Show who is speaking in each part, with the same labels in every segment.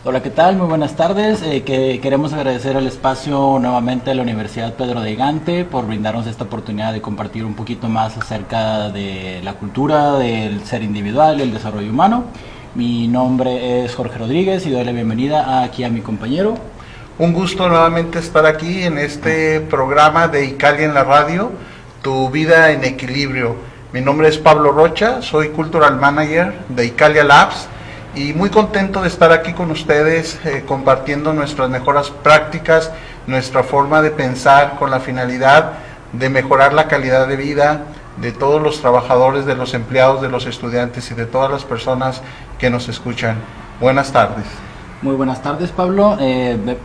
Speaker 1: Hola, ¿qué tal? Muy buenas tardes. Queremos agradecer el espacio nuevamente a la Universidad Pedro de Gante por brindarnos esta oportunidad de compartir un poquito más acerca de la cultura, del ser individual y el desarrollo humano. Mi nombre es Jorge Rodríguez y doy la bienvenida aquí a mi compañero.
Speaker 2: Un gusto nuevamente estar aquí en este programa de Icali en la radio, Tu Vida en Equilibrio. Mi nombre es Pablo Rocha, soy Cultural Manager de Icalia Labs y muy contento de estar aquí con ustedes compartiendo nuestras mejores prácticas, nuestra forma de pensar con la finalidad de mejorar la calidad de vida de todos los trabajadores, de los empleados, de los estudiantes y de todas las personas que nos escuchan. Buenas tardes.
Speaker 1: Muy buenas tardes, Pablo.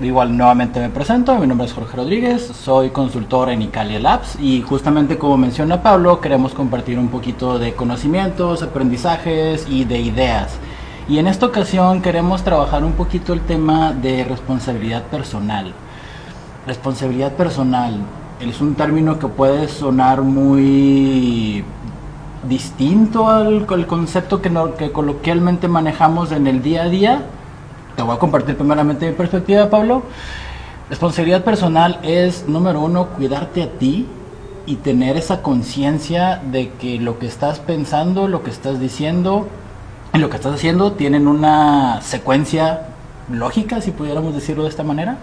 Speaker 1: Igual nuevamente me presento, mi nombre es Jorge Rodríguez, soy consultor en Icalia Labs y justamente como menciona Pablo, queremos compartir un poquito de conocimientos, aprendizajes y de ideas. Y en esta ocasión queremos trabajar un poquito el tema de responsabilidad personal. Responsabilidad personal es un término que puede sonar muy distinto al concepto que coloquialmente manejamos en el día a día. Te voy a compartir primeramente mi perspectiva, Pablo. Responsabilidad personal es, número uno, cuidarte a ti y tener esa conciencia de que lo que estás pensando, lo que estás diciendo y lo que estás haciendo tienen una secuencia lógica, si pudiéramos decirlo de esta manera.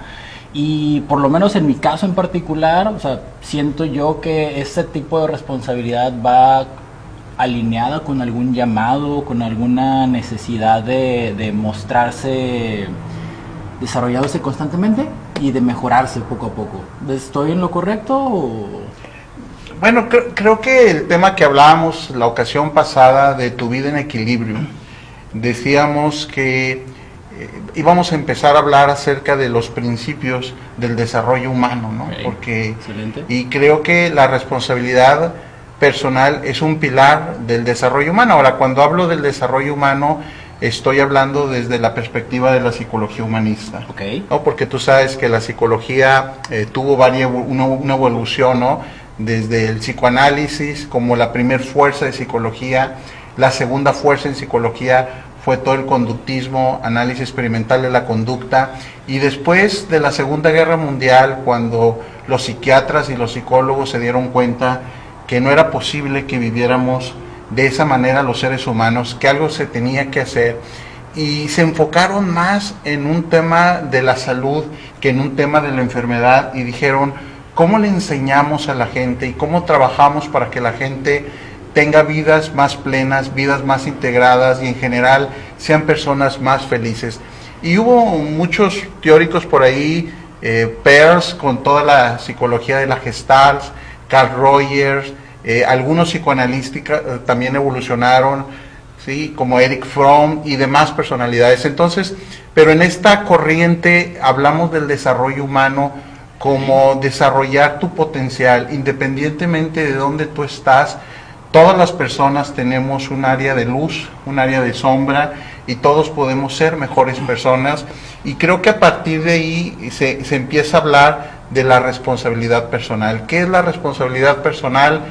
Speaker 1: Y por lo menos en mi caso en particular, o sea, siento yo que ese tipo de responsabilidad va alineada con algún llamado, con alguna necesidad de mostrarse desarrollándose constantemente y de mejorarse poco a poco. ¿Estoy en lo correcto?
Speaker 2: Bueno, creo que el tema que hablábamos la ocasión pasada de Tu Vida en Equilibrio, decíamos que íbamos a empezar a hablar acerca de los principios del desarrollo humano, ¿no?
Speaker 1: Okay.
Speaker 2: Porque,
Speaker 1: excelente.
Speaker 2: Y creo que la responsabilidad personal es un pilar del desarrollo humano. Ahora, cuando hablo del desarrollo humano, estoy hablando desde la perspectiva de la psicología humanista.
Speaker 1: Okay.
Speaker 2: ¿No? Porque tú sabes que la psicología tuvo una evolución, ¿no? Desde el psicoanálisis como la primer fuerza de psicología, la segunda fuerza en psicología fue todo el conductismo, análisis experimental de la conducta, y después de la Segunda Guerra Mundial, cuando los psiquiatras y los psicólogos se dieron cuenta que no era posible que viviéramos de esa manera los seres humanos, que algo se tenía que hacer, y se enfocaron más en un tema de la salud que en un tema de la enfermedad, y dijeron, ¿cómo le enseñamos a la gente y cómo trabajamos para que la gente tenga vidas más plenas, vidas más integradas y en general sean personas más felices? Y hubo muchos teóricos por ahí, Peirce con toda la psicología de la Gestalt, Carl Rogers, algunos psicoanalistas también evolucionaron, ¿sí? Como Eric Fromm y demás personalidades. Entonces, pero en esta corriente hablamos del desarrollo humano como desarrollar tu potencial, independientemente de dónde tú estás. Todas las personas tenemos un área de luz, un área de sombra, y todos podemos ser mejores personas. Y creo que a partir de ahí se empieza a hablar de la responsabilidad personal. ¿Qué es la responsabilidad personal?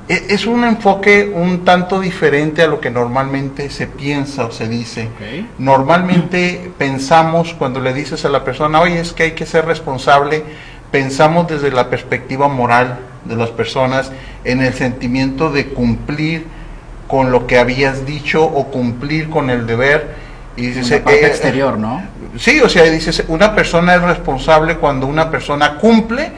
Speaker 2: Es un enfoque un tanto diferente a lo que normalmente se piensa o se dice.
Speaker 1: Okay.
Speaker 2: Normalmente pensamos, cuando le dices a la persona, oye, es que hay que ser responsable, pensamos desde la perspectiva moral de las personas, en el sentimiento de cumplir con lo que habías dicho o cumplir con el deber. Y dices,
Speaker 1: una parte exterior, ¿no?
Speaker 2: Sí, o sea, dices, una persona es responsable cuando una persona cumple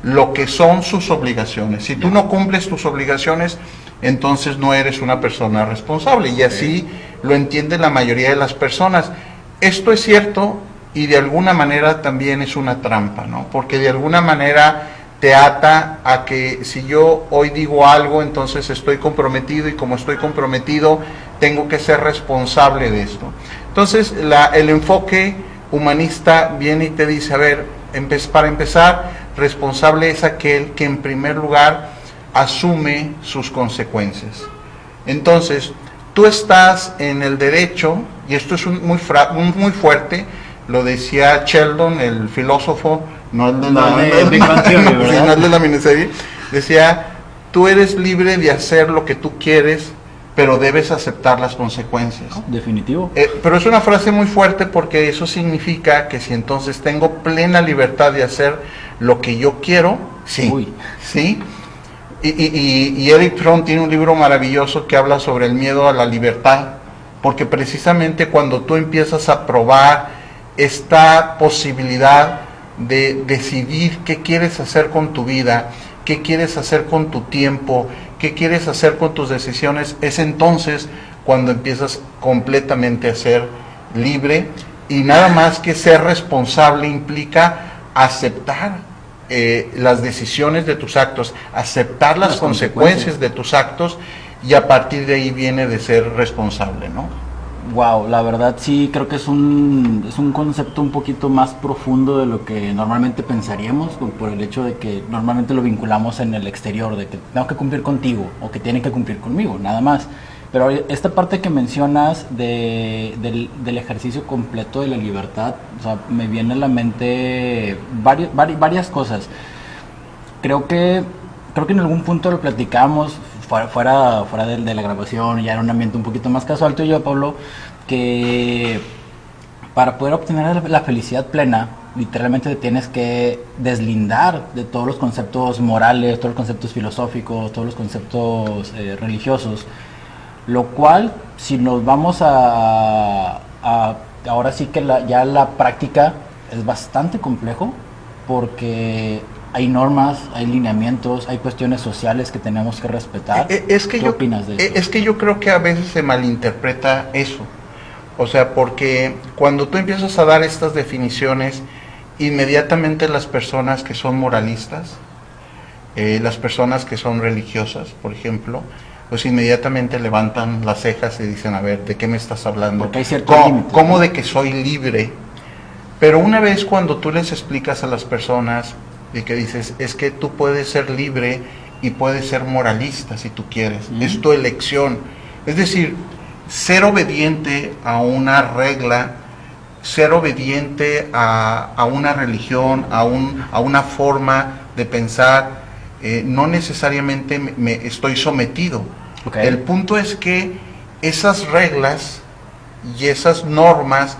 Speaker 2: lo que son sus obligaciones. Si tú no cumples tus obligaciones, entonces no eres una persona responsable. Y así lo entiende la mayoría de las personas. Esto es cierto y de alguna manera también es una trampa, ¿no? Porque de alguna manera te ata a que si yo hoy digo algo, entonces estoy comprometido, y como estoy comprometido, tengo que ser responsable de esto. Entonces, el enfoque humanista viene y te dice, a ver, para empezar, responsable es aquel que en primer lugar asume sus consecuencias. Entonces, tú estás en el derecho, y esto es muy fuerte, lo decía Sheldon, el filósofo, no el de la miniserie, decía, tú eres libre de hacer lo que tú quieres, pero debes aceptar las consecuencias.
Speaker 1: Definitivo.
Speaker 2: Pero es una frase muy fuerte porque eso significa que si entonces tengo plena libertad de hacer lo que yo quiero, sí,
Speaker 1: Uy.
Speaker 2: sí. Y Eric Fromm tiene un libro maravilloso que habla sobre el miedo a la libertad, porque precisamente cuando tú empiezas a probar esta posibilidad de decidir qué quieres hacer con tu vida, qué quieres hacer con tu tiempo, qué quieres hacer con tus decisiones, es entonces cuando empiezas completamente a ser libre. Y nada más que ser responsable implica aceptar las decisiones de tus actos, aceptar las consecuencias de tus actos, y a partir de ahí viene de ser responsable, ¿no?
Speaker 1: Wow, la verdad sí creo que es un concepto un poquito más profundo de lo que normalmente pensaríamos, por el hecho de que normalmente lo vinculamos en el exterior, de que tengo que cumplir contigo o que tienen que cumplir conmigo, nada más. Pero esta parte que mencionas del ejercicio completo de la libertad, o sea, me viene a la mente varias cosas. Creo que en algún punto lo platicamos fuera de la grabación, ya era un ambiente un poquito más casual, tú y yo, Pablo, que para poder obtener la felicidad plena, literalmente te tienes que deslindar de todos los conceptos morales, todos los conceptos filosóficos, todos los conceptos religiosos. Lo cual, si nos vamos ahora sí que ya la práctica es bastante complejo, porque hay normas, hay lineamientos, hay cuestiones sociales que tenemos que respetar. ¿Qué opinas de eso?
Speaker 2: Es que yo creo que a veces se malinterpreta eso. O sea, porque cuando tú empiezas a dar estas definiciones, inmediatamente las personas que son moralistas, las personas que son religiosas, por ejemplo, pues inmediatamente levantan las cejas y dicen, a ver, ¿de qué me estás hablando?
Speaker 1: Porque hay ciertos límites,
Speaker 2: ¿Cómo
Speaker 1: ¿no?
Speaker 2: de que soy libre? Pero una vez cuando tú les explicas a las personas de que dices, es que tú puedes ser libre y puedes ser moralista si tú quieres, es tu elección. Es decir, ser obediente a una regla, ser obediente a una religión, a una forma de pensar, no necesariamente me estoy sometido.
Speaker 1: Okay.
Speaker 2: El punto es que esas reglas y esas normas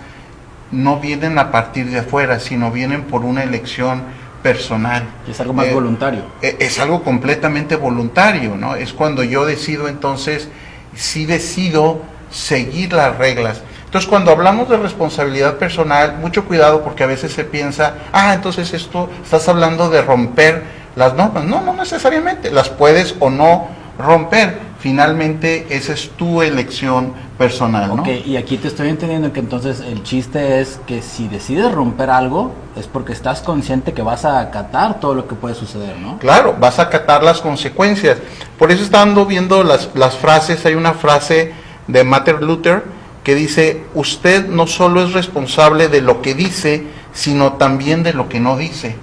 Speaker 2: no vienen a partir de afuera, sino vienen por una elección personal.
Speaker 1: Es algo más voluntario.
Speaker 2: Es algo completamente voluntario, ¿no? Es cuando yo decido, entonces, sí decido seguir las reglas. Entonces, cuando hablamos de responsabilidad personal, mucho cuidado, porque a veces se piensa, entonces estás hablando de romper las normas. No, no necesariamente, las puedes o no romper. Finalmente, esa es tu elección personal, ¿no?
Speaker 1: Ok, y aquí te estoy entendiendo que entonces el chiste es que si decides romper algo, es porque estás consciente que vas a acatar todo lo que puede suceder, ¿no?
Speaker 2: Claro, vas a acatar las consecuencias. Por eso estando viendo las frases, hay una frase de Martin Luther que dice, usted no solo es responsable de lo que dice, sino también de lo que no dice.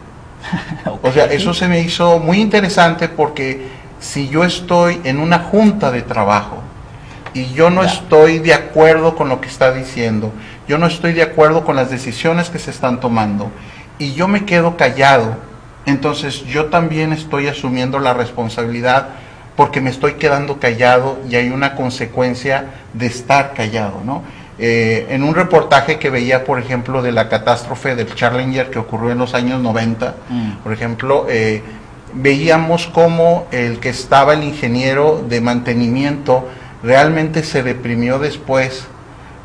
Speaker 2: Okay. O sea, eso se me hizo muy interesante, porque si yo estoy en una junta de trabajo y yo no estoy de acuerdo con lo que está diciendo, yo no estoy de acuerdo con las decisiones que se están tomando, y yo me quedo callado, entonces yo también estoy asumiendo la responsabilidad, porque me estoy quedando callado y hay una consecuencia de estar callado, ¿no? En un reportaje que veía, por ejemplo, de la catástrofe del Challenger que ocurrió en los años 90, por ejemplo, veíamos cómo el ingeniero de mantenimiento realmente se deprimió después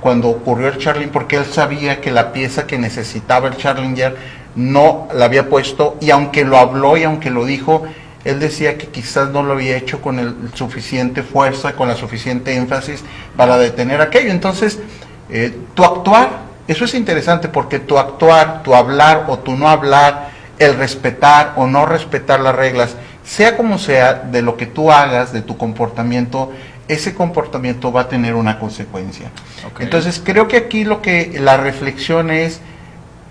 Speaker 2: cuando ocurrió el Challenger, porque él sabía que la pieza que necesitaba el Challenger no la había puesto, y aunque lo habló y aunque lo dijo, él decía que quizás no lo había hecho con el suficiente fuerza, con la suficiente énfasis para detener aquello. Entonces, tu actuar, eso es interesante, porque tu actuar, tu hablar o tu no hablar, el respetar o no respetar las reglas, sea como sea, de lo que tú hagas, de tu comportamiento, ese comportamiento va a tener una consecuencia. Okay. Entonces, creo que aquí la reflexión es,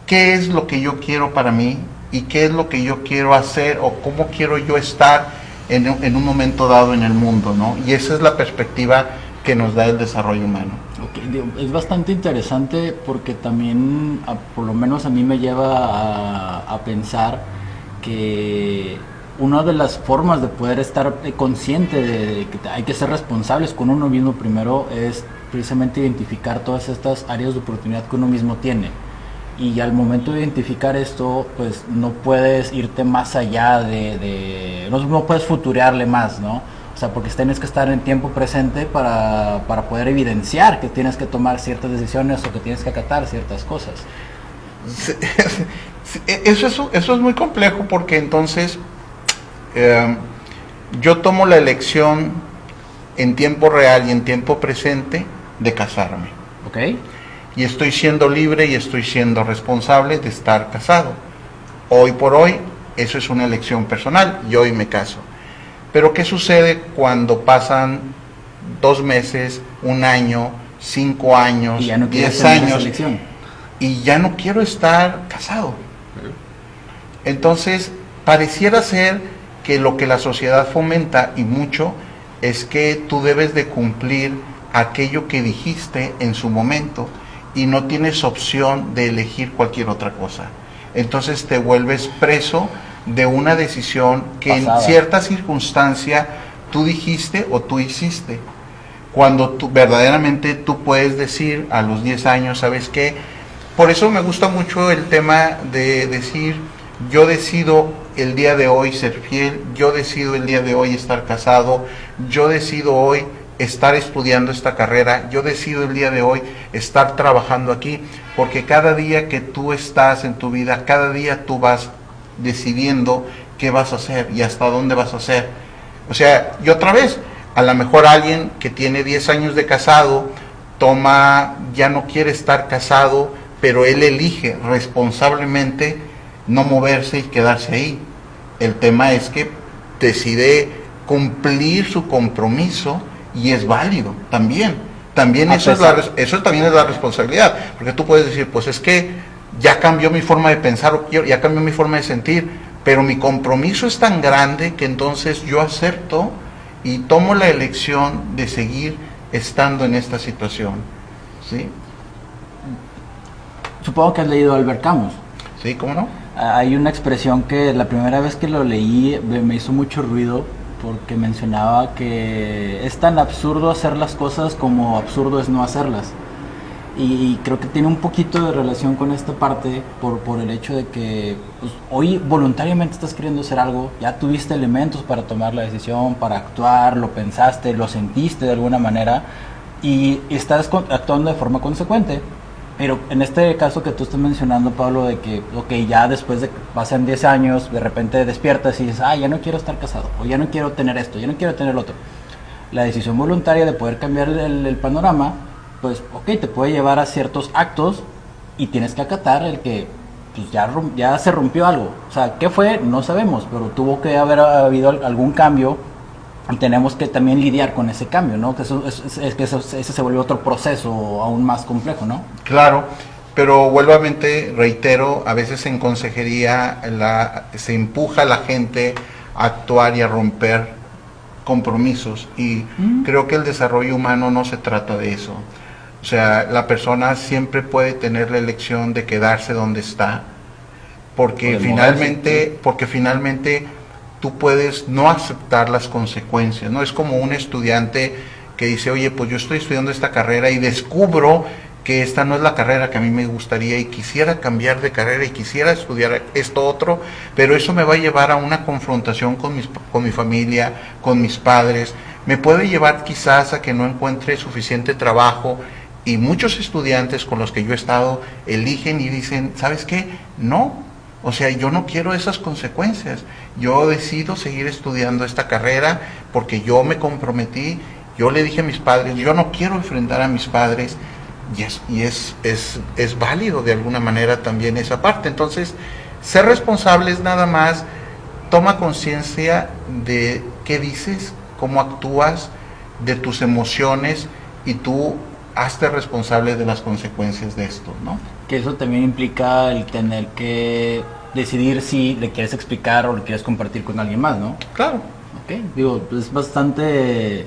Speaker 2: ¿qué es lo que yo quiero para mí? ¿Y qué es lo que yo quiero hacer? ¿O cómo quiero yo estar en un momento dado en el mundo, ¿no? Y esa es la perspectiva que nos da el desarrollo humano.
Speaker 1: Okay. Es bastante interesante, porque también, por lo menos a mí me lleva a pensar que una de las formas de poder estar consciente de que hay que ser responsables con uno mismo primero es precisamente identificar todas estas áreas de oportunidad que uno mismo tiene. Y al momento de identificar esto, pues no puedes irte más allá no puedes futurearle más, ¿no? O sea, porque tienes que estar en tiempo presente para poder evidenciar que tienes que tomar ciertas decisiones o que tienes que acatar ciertas cosas.
Speaker 2: Eso es muy complejo, porque entonces yo tomo la elección en tiempo real y en tiempo presente de casarme.
Speaker 1: ¿Ok?
Speaker 2: Y estoy siendo libre y estoy siendo responsable de estar casado. Hoy por hoy, eso es una elección personal, y hoy me caso. Pero ¿qué sucede cuando pasan 2 meses, 1 año, 5 años,
Speaker 1: Y ya no
Speaker 2: 10 años,
Speaker 1: elección.
Speaker 2: y ya no quiero estar casado? Entonces, pareciera ser que lo que la sociedad fomenta, y mucho, es que tú debes de cumplir aquello que dijiste en su momento, y no tienes opción de elegir cualquier otra cosa. Entonces te vuelves preso de una decisión que
Speaker 1: Pasada.
Speaker 2: en cierta circunstancia tú dijiste o tú hiciste. Cuando tú verdaderamente tú puedes decir a los 10 años, ¿sabes qué? Por eso me gusta mucho el tema de decir, yo decido el día de hoy ser fiel, yo decido el día de hoy estar casado, yo decido hoy estar estudiando esta carrera, yo decido el día de hoy estar trabajando aquí, porque cada día que tú estás en tu vida, cada día tú vas decidiendo qué vas a hacer y hasta dónde vas a hacer. O sea, y otra vez, a lo mejor alguien que tiene 10 años de casado, ya no quiere estar casado, pero él elige responsablemente no moverse y quedarse ahí. El tema es que decide cumplir su compromiso, y es válido también. Eso también es la responsabilidad, porque tú puedes decir, pues es que ya cambió mi forma de pensar, ya cambió mi forma de sentir, pero mi compromiso es tan grande que entonces yo acepto y tomo la elección de seguir estando en esta situación. ¿Sí?
Speaker 1: Supongo que has leído a Albert Camus.
Speaker 2: ¿Sí? ¿Cómo no?
Speaker 1: Hay una expresión que la primera vez que lo leí me hizo mucho ruido, porque mencionaba que es tan absurdo hacer las cosas como absurdo es no hacerlas. Y creo que tiene un poquito de relación con esta parte por el hecho de que pues, hoy voluntariamente estás queriendo hacer algo, ya tuviste elementos para tomar la decisión, para actuar, lo pensaste, lo sentiste de alguna manera y estás actuando de forma consecuente. Pero en este caso que tú estás mencionando, Pablo, de que ya después de que pasan 10 años, de repente despiertas y dices, ya no quiero estar casado, o ya no quiero tener esto, ya no quiero tener lo otro. La decisión voluntaria de poder cambiar el panorama, pues te puede llevar a ciertos actos y tienes que acatar el que pues ya se rompió algo. O sea, ¿qué fue? No sabemos, pero tuvo que haber habido algún cambio y tenemos que también lidiar con ese cambio, ¿no? Que ese se vuelve otro proceso aún más complejo, ¿no?
Speaker 2: Claro, pero reitero, a veces en consejería se empuja a la gente a actuar y a romper compromisos, y creo que el desarrollo humano no se trata de eso. O sea, la persona siempre puede tener la elección de quedarse donde está, porque finalmente tú puedes no aceptar las consecuencias, ¿no? Es como un estudiante que dice, oye, pues yo estoy estudiando esta carrera y descubro que esta no es la carrera que a mí me gustaría y quisiera cambiar de carrera y quisiera estudiar esto otro, pero eso me va a llevar a una confrontación con mi familia, con mis padres, me puede llevar quizás a que no encuentre suficiente trabajo, y muchos estudiantes con los que yo he estado eligen y dicen, ¿sabes qué? No. O sea, yo no quiero esas consecuencias. Yo decido seguir estudiando esta carrera porque yo me comprometí, yo le dije a mis padres, yo no quiero enfrentar a mis padres, y es válido de alguna manera también esa parte. Entonces, ser responsable es nada más, toma conciencia de qué dices, cómo actúas, de tus emociones, y tú hazte responsable de las consecuencias de esto, ¿no?
Speaker 1: Que eso también implica el tener que decidir si le quieres explicar o le quieres compartir con alguien más, ¿no?
Speaker 2: Claro.
Speaker 1: Ok, digo, es bastante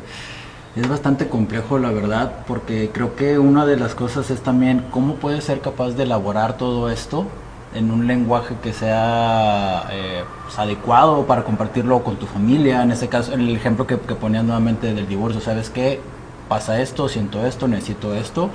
Speaker 1: complejo, la verdad, porque creo que una de las cosas es también cómo puedes ser capaz de elaborar todo esto en un lenguaje que sea pues, adecuado para compartirlo con tu familia. En este caso, en el ejemplo que ponías nuevamente del divorcio, ¿sabes qué? Pasa esto, siento esto, necesito esto.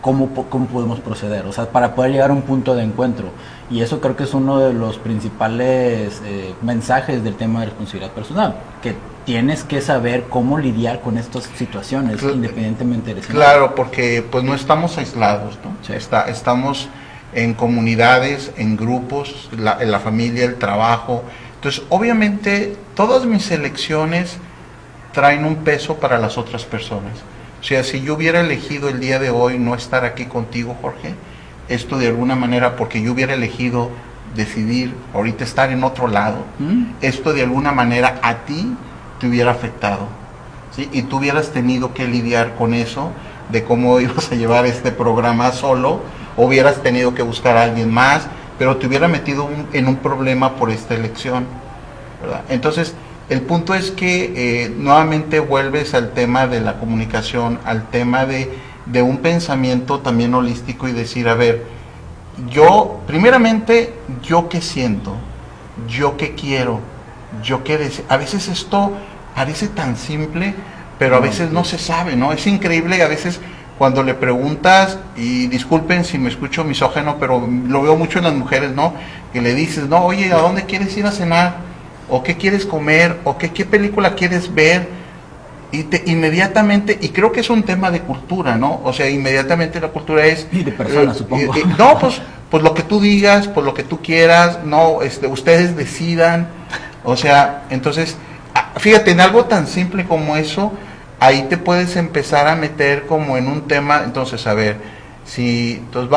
Speaker 1: ¿Cómo podemos proceder? O sea, para poder llegar a un punto de encuentro. Y eso creo que es uno de los principales mensajes del tema de responsabilidad personal, que tienes que saber cómo lidiar con estas situaciones, independientemente de...
Speaker 2: Claro, porque pues no estamos aislados, ¿no?
Speaker 1: Sí.
Speaker 2: Estamos en comunidades, en grupos, en la familia, el trabajo. Entonces, obviamente, todas mis elecciones traen un peso para las otras personas. O sea, si yo hubiera elegido el día de hoy no estar aquí contigo, Jorge, esto de alguna manera, porque yo hubiera elegido decidir ahorita estar en otro lado, esto de alguna manera a ti te hubiera afectado, ¿sí? Y tú hubieras tenido que lidiar con eso, de cómo ibas a llevar este programa solo, o hubieras tenido que buscar a alguien más, pero te hubiera metido en un problema por esta elección, ¿verdad? Entonces, el punto es que nuevamente vuelves al tema de la comunicación, al tema de un pensamiento también holístico y decir, a ver, yo, primeramente, yo qué siento, yo qué quiero, yo qué deseo. A veces esto parece tan simple, pero a veces no se sabe, ¿no? Es increíble a veces cuando le preguntas, y disculpen si me escucho misógeno, pero lo veo mucho en las mujeres, ¿no? Que le dices, no, oye, ¿a dónde quieres ir a cenar? ¿O qué quieres comer? ¿O qué película quieres ver? Y inmediatamente, y creo que es un tema de cultura, ¿no? O sea, inmediatamente la cultura es...
Speaker 1: Y de personas, supongo.
Speaker 2: No, pues lo que tú digas, pues lo que tú quieras, no, ustedes decidan. O sea, entonces, fíjate, en algo tan simple como eso, ahí te puedes empezar a meter como en un tema. Entonces, a ver, si entonces,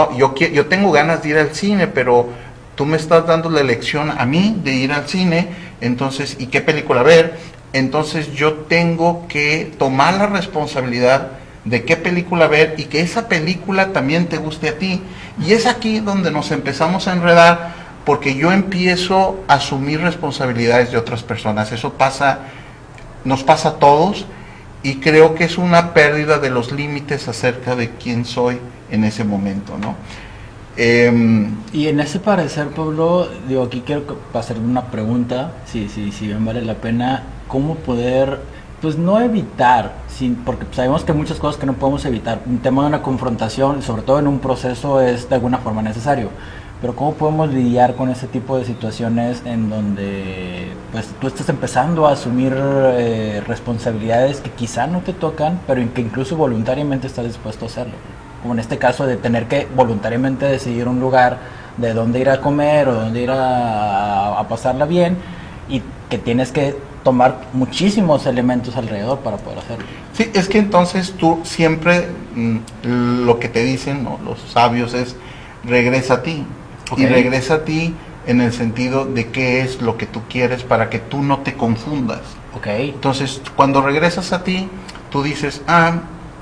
Speaker 2: yo tengo ganas de ir al cine, pero tú me estás dando la elección a mí de ir al cine, entonces, ¿y qué película ver? Entonces yo tengo que tomar la responsabilidad de qué película ver y que esa película también te guste a ti. Y es aquí donde nos empezamos a enredar, porque yo empiezo a asumir responsabilidades de otras personas. Eso nos pasa a todos, y creo que es una pérdida de los límites acerca de quién soy en ese momento, ¿no?
Speaker 1: Y en ese parecer, Pablo, digo, aquí quiero hacer una pregunta, si bien vale la pena, ¿cómo poder, pues no evitar, porque sabemos que hay muchas cosas que no podemos evitar, un tema de una confrontación, sobre todo en un proceso, es de alguna forma necesario, pero ¿cómo podemos lidiar con ese tipo de situaciones en donde pues tú estás empezando a asumir responsabilidades que quizá no te tocan, pero en que incluso voluntariamente estás dispuesto a hacerlo? Como en este caso de tener que voluntariamente decidir un lugar de dónde ir a comer o dónde ir a pasarla bien, y que tienes que tomar muchísimos elementos alrededor para poder hacerlo.
Speaker 2: Sí, es que entonces tú siempre lo que te dicen, ¿no?, los sabios es regresa a ti. Okay. Y regresa a ti en el sentido de qué es lo que tú quieres para que tú no te confundas.
Speaker 1: Okay.
Speaker 2: Entonces, cuando regresas a ti, tú dices,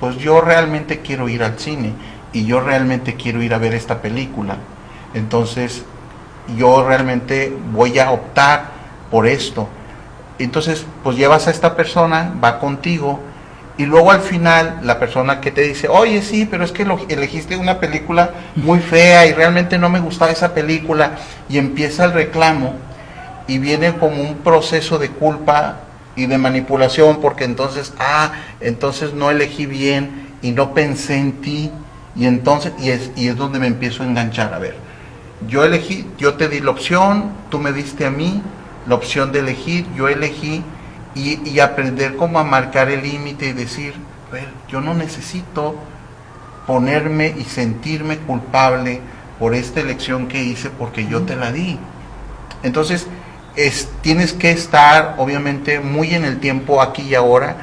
Speaker 2: pues yo realmente quiero ir al cine y yo realmente quiero ir a ver esta película. Entonces, yo realmente voy a optar por esto. Entonces, pues llevas a esta persona, va contigo, y luego al final la persona que te dice, oye, sí, pero es que elegiste una película muy fea y realmente no me gustaba esa película, y empieza el reclamo y viene como un proceso de culpa y de manipulación, porque entonces no elegí bien y no pensé en ti, y entonces y es donde me empiezo a enganchar. A ver, yo elegí, yo te di la opción, tú me diste a mí la opción de elegir, yo elegí, y aprender como a marcar el límite y decir, a ver, yo no necesito ponerme y sentirme culpable por esta elección que hice porque yo te la di. Entonces tienes que estar obviamente muy en el tiempo aquí y ahora,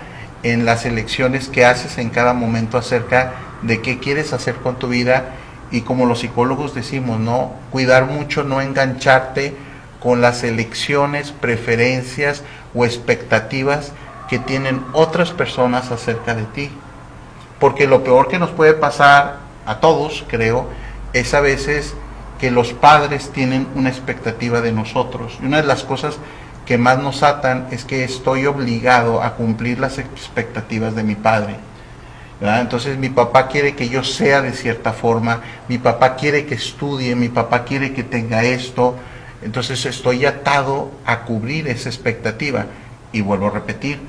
Speaker 2: en las elecciones que haces en cada momento acerca de qué quieres hacer con tu vida, y como los psicólogos decimos, no cuidar mucho, no engancharte con las elecciones, preferencias o expectativas que tienen otras personas acerca de ti, porque lo peor que nos puede pasar a todos, creo, es a veces que los padres tienen una expectativa de nosotros, y una de las cosas que más nos atan es que estoy obligado a cumplir las expectativas de mi padre. ¿verdad? Entonces mi papá quiere que yo sea de cierta forma, mi papá quiere que estudie, mi papá quiere que tenga esto, entonces estoy atado a cubrir esa expectativa. Y vuelvo a repetir,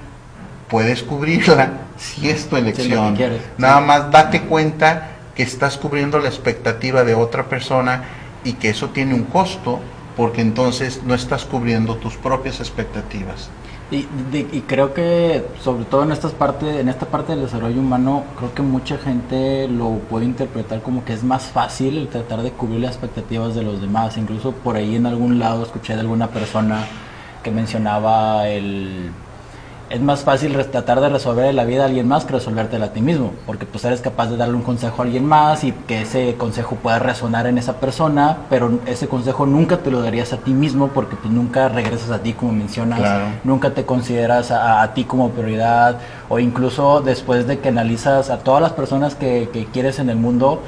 Speaker 2: puedes cubrirla si es tu elección.
Speaker 1: Sí,
Speaker 2: nada más date cuenta que estás cubriendo la expectativa de otra persona y que eso tiene un costo, porque entonces no estás cubriendo tus propias expectativas.
Speaker 1: Y creo que sobre todo en esta parte del desarrollo humano, creo que mucha gente lo puede interpretar como que es más fácil el tratar de cubrir las expectativas de los demás. Incluso por ahí en algún lado escuché de alguna persona que mencionaba es más fácil tratar de resolver la vida a alguien más que resolvértela a ti mismo, porque pues eres capaz de darle un consejo a alguien más y que ese consejo pueda resonar en esa persona, pero ese consejo nunca te lo darías a ti mismo porque pues nunca regresas a ti, como mencionas,
Speaker 2: claro.
Speaker 1: Nunca te consideras a ti como prioridad, o incluso después de que analizas a todas las personas que quieres en el mundo,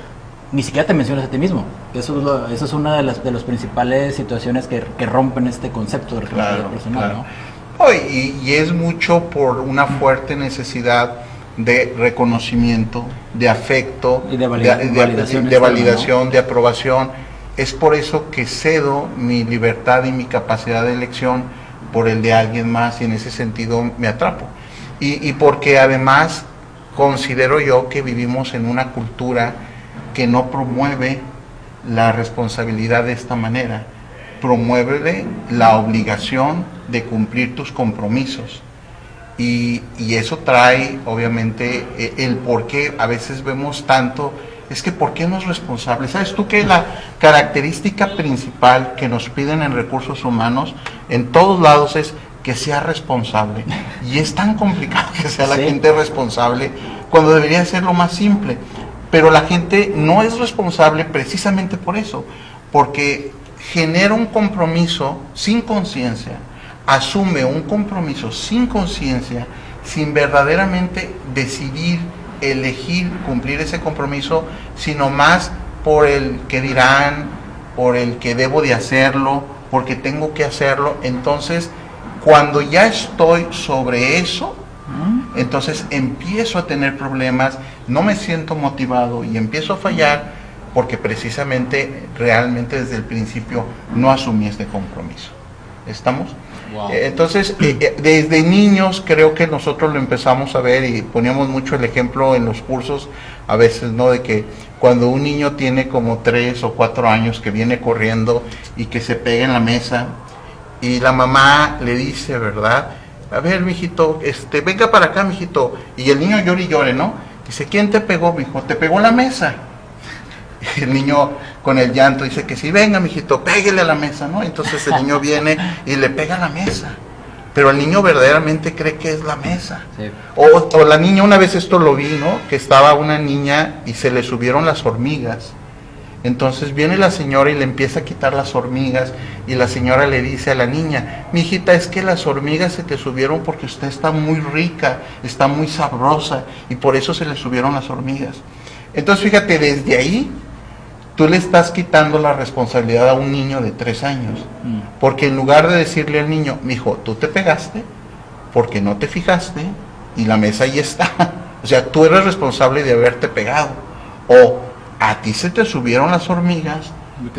Speaker 1: ni siquiera te mencionas a ti mismo. Eso es una de las principales situaciones que rompen este concepto de responsabilidad personal,
Speaker 2: claro.
Speaker 1: ¿no?
Speaker 2: Y es mucho por una fuerte necesidad de reconocimiento, de afecto,
Speaker 1: y de validación,
Speaker 2: de validación, ¿no? De aprobación. Es por eso que cedo mi libertad y mi capacidad de elección por el de alguien más, y en ese sentido me atrapo. Y porque además considero yo que vivimos en una cultura que no promueve la responsabilidad de esta manera. Promueve la obligación de cumplir tus compromisos, y eso trae obviamente el por qué a veces vemos tanto, es que ¿por qué no es responsable? ¿Sabes tú que la característica principal que nos piden en recursos humanos en todos lados es que sea responsable? Y es tan complicado que sea la gente responsable cuando debería ser lo más simple, pero la gente no es responsable precisamente por eso, porque genera un compromiso sin conciencia, asume un compromiso sin conciencia, sin verdaderamente decidir, elegir cumplir ese compromiso, sino más por el que dirán, por el que debo de hacerlo, porque tengo que hacerlo. Entonces, cuando ya estoy sobre eso, entonces empiezo a tener problemas, no me siento motivado y empiezo a fallar, porque precisamente, realmente desde el principio no asumí este compromiso. ¿Estamos? Wow. Entonces, desde niños creo que nosotros lo empezamos a ver, y poníamos mucho el ejemplo en los cursos, a veces, ¿no? De que cuando un niño tiene como 3 o 4 años, que viene corriendo y que se pega en la mesa, y la mamá le dice, ¿verdad? A ver, mijito, venga para acá, mijito. Y el niño llora y llore, ¿no? Dice, ¿quién te pegó, mijo? Te pegó la mesa. El niño con el llanto dice que sí, venga mijito, péguele a la mesa, ¿no? Entonces el niño viene y le pega a la mesa, pero el niño verdaderamente cree que es la mesa. Sí. O la niña, una vez esto lo vi, ¿no? Que estaba una niña y se le subieron las hormigas. Entonces viene la señora y le empieza a quitar las hormigas, y la señora le dice a la niña, mijita, es que las hormigas se te subieron porque usted está muy rica, está muy sabrosa, y por eso se le subieron las hormigas. Entonces fíjate, desde ahí tú le estás quitando la responsabilidad a un niño de 3 años, porque en lugar de decirle al niño, mijo, tú te pegaste porque no te fijaste y la mesa ahí está, o sea, tú eres responsable de haberte pegado, o a ti se te subieron las hormigas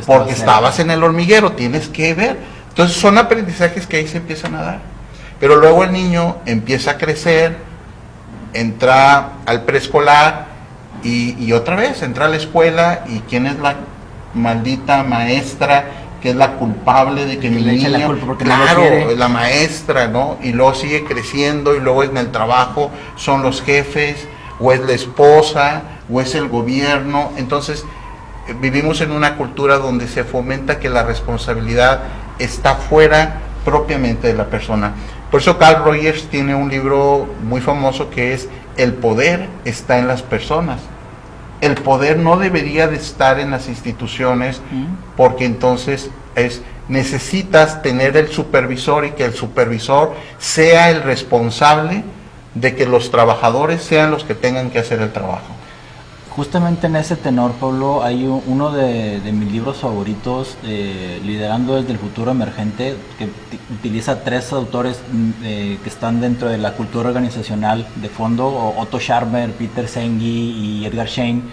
Speaker 2: porque estabas en el hormiguero, tienes que ver. Entonces son aprendizajes que ahí se empiezan a dar, pero luego el niño empieza a crecer, entra al preescolar, y otra vez entra a la escuela, y quién es la maldita maestra que es la culpable de que mi niño, claro, la maestra, ¿no? Y luego sigue creciendo, y luego en el trabajo son los jefes, o es la esposa, o es el gobierno. Entonces vivimos en una cultura donde se fomenta que la responsabilidad está fuera propiamente de la persona. Por eso Carl Rogers tiene un libro muy famoso que es El poder está en las personas. El poder no debería de estar en las instituciones, porque entonces necesitas tener el supervisor, y que el supervisor sea el responsable de que los trabajadores sean los que tengan que hacer el trabajo.
Speaker 1: Justamente en ese tenor, Pablo, hay uno de mis libros favoritos, Liderando desde el futuro emergente, que utiliza tres autores que están dentro de la cultura organizacional de fondo, Otto Scharmer, Peter Senge y Edgar Schein.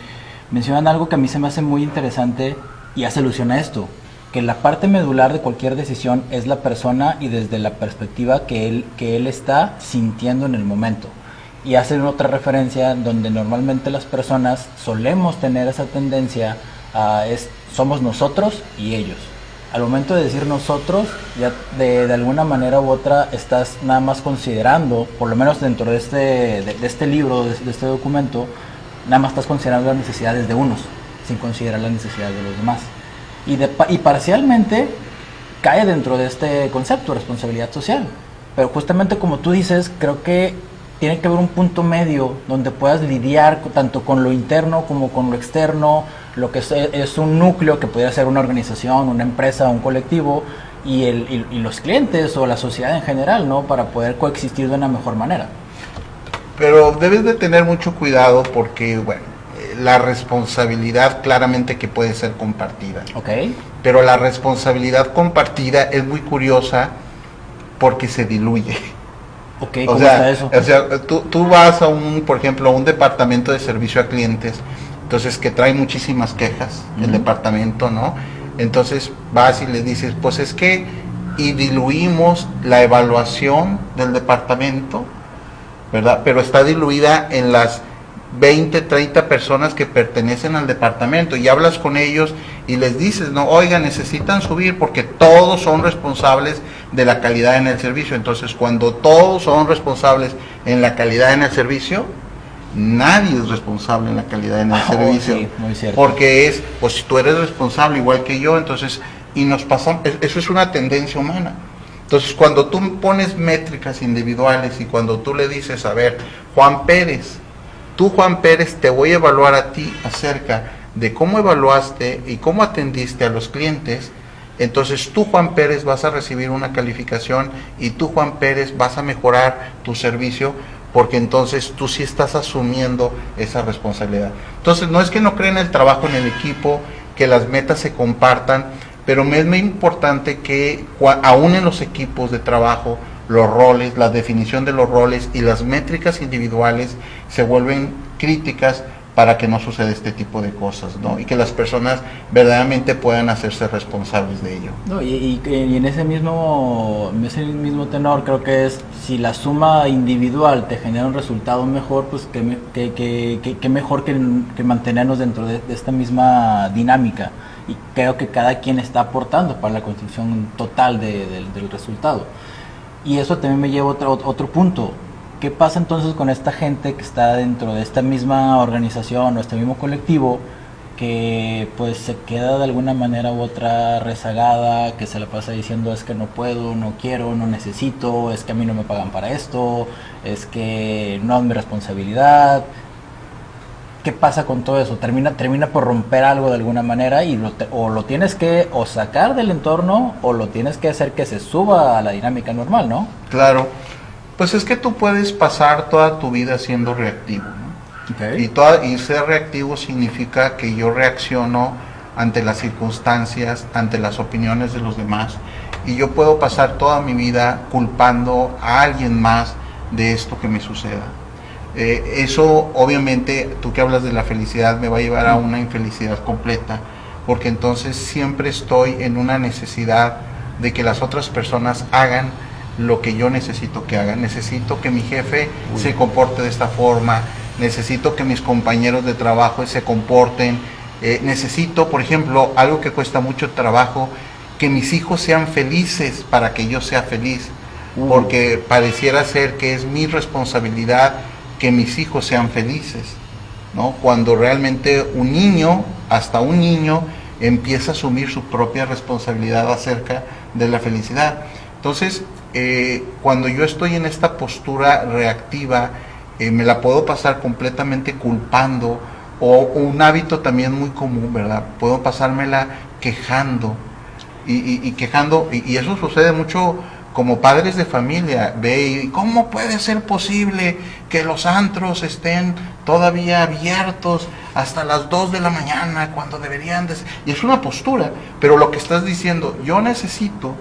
Speaker 1: Mencionan algo que a mí se me hace muy interesante y hace alusión a esto, que la parte medular de cualquier decisión es la persona y desde la perspectiva que él está sintiendo en el momento. Y hacen otra referencia donde normalmente las personas solemos tener esa tendencia a somos nosotros y ellos. Al momento de decir nosotros, ya de alguna manera u otra estás nada más considerando, por lo menos dentro de este libro, de este documento, nada más estás considerando las necesidades de unos, sin considerar las necesidades de los demás. Y parcialmente cae dentro de este concepto, responsabilidad social. Pero justamente como tú dices, creo que tiene que haber un punto medio donde puedas lidiar tanto con lo interno como con lo externo, lo que es un núcleo que podría ser una organización, una empresa, un colectivo, y los clientes o la sociedad en general, ¿no? Para poder coexistir de una mejor manera.
Speaker 2: Pero debes de tener mucho cuidado porque, bueno, la responsabilidad claramente que puede ser compartida.
Speaker 1: Okay.
Speaker 2: Pero la responsabilidad compartida es muy curiosa porque se diluye.
Speaker 1: Okay, ¿cómo está eso?
Speaker 2: O sea, tú vas a por ejemplo, a un departamento de servicio a clientes, entonces que trae muchísimas quejas, el departamento, ¿no? Entonces vas y le dices, pues es que, y diluimos la evaluación del departamento, ¿verdad? Pero está diluida en las 20, 30 personas que pertenecen al departamento, y hablas con ellos y les dices, no, oiga, necesitan subir porque todos son responsables de la calidad en el servicio. Entonces, cuando todos son responsables en la calidad en el servicio, nadie es responsable en la calidad en el servicio.
Speaker 1: Sí, muy cierto.
Speaker 2: Porque pues si tú eres responsable igual que yo, entonces, y nos pasa, eso es una tendencia humana. Entonces, cuando tú pones métricas individuales y cuando tú le dices, a ver, Juan Pérez, te voy a evaluar a ti acerca de cómo evaluaste y cómo atendiste a los clientes, entonces tú, Juan Pérez, vas a recibir una calificación y tú, Juan Pérez, vas a mejorar tu servicio, porque entonces tú sí estás asumiendo esa responsabilidad. Entonces, no es que no creen el trabajo en el equipo, que las metas se compartan, pero es muy importante que aún en los equipos de trabajo, los roles, la definición de los roles y las métricas individuales se vuelven críticas para que no suceda este tipo de cosas, ¿no? Y que las personas verdaderamente puedan hacerse responsables de ello.
Speaker 1: No, y en ese mismo tenor, creo que es, si la suma individual te genera un resultado mejor, pues que mejor que mantenernos dentro de esta misma dinámica. Y creo que cada quien está aportando para la construcción total del resultado. Y eso también me lleva a otro punto. ¿Qué pasa entonces con esta gente que está dentro de esta misma organización o este mismo colectivo, que pues se queda de alguna manera u otra rezagada, que se la pasa diciendo es que no puedo, no quiero, no necesito, es que a mí no me pagan para esto, es que no es mi responsabilidad? ¿Qué pasa con todo eso? Termina por romper algo de alguna manera y o lo tienes que o sacar del entorno o lo tienes que hacer que se suba a la dinámica normal, ¿no?
Speaker 2: Claro, pues es que tú puedes pasar toda tu vida siendo reactivo, ¿no?
Speaker 1: Okay.
Speaker 2: Y ser reactivo significa que yo reacciono ante las circunstancias, ante las opiniones de los demás, y yo puedo pasar toda mi vida culpando a alguien más de esto que me suceda. Eso obviamente, tú que hablas de la felicidad, me va a llevar a una infelicidad completa, porque entonces siempre estoy en una necesidad de que las otras personas hagan lo que yo necesito que hagan. Necesito que mi jefe se comporte de esta forma, necesito que mis compañeros de trabajo se comporten, necesito, por ejemplo, algo que cuesta mucho trabajo, que mis hijos sean felices para que yo sea feliz, porque pareciera ser que es mi responsabilidad que mis hijos sean felices, ¿no? Cuando realmente un niño, hasta un niño, empieza a asumir su propia responsabilidad acerca de la felicidad. Entonces, cuando yo estoy en esta postura reactiva, me la puedo pasar completamente culpando, o un hábito también muy común, ¿verdad? Puedo pasármela quejando, y quejando, y eso sucede mucho como padres de familia. Ve, ¿cómo puede ser posible que los antros estén todavía abiertos hasta las 2 de la mañana cuando deberían de ser. Y es una postura, pero lo que estás diciendo, yo necesito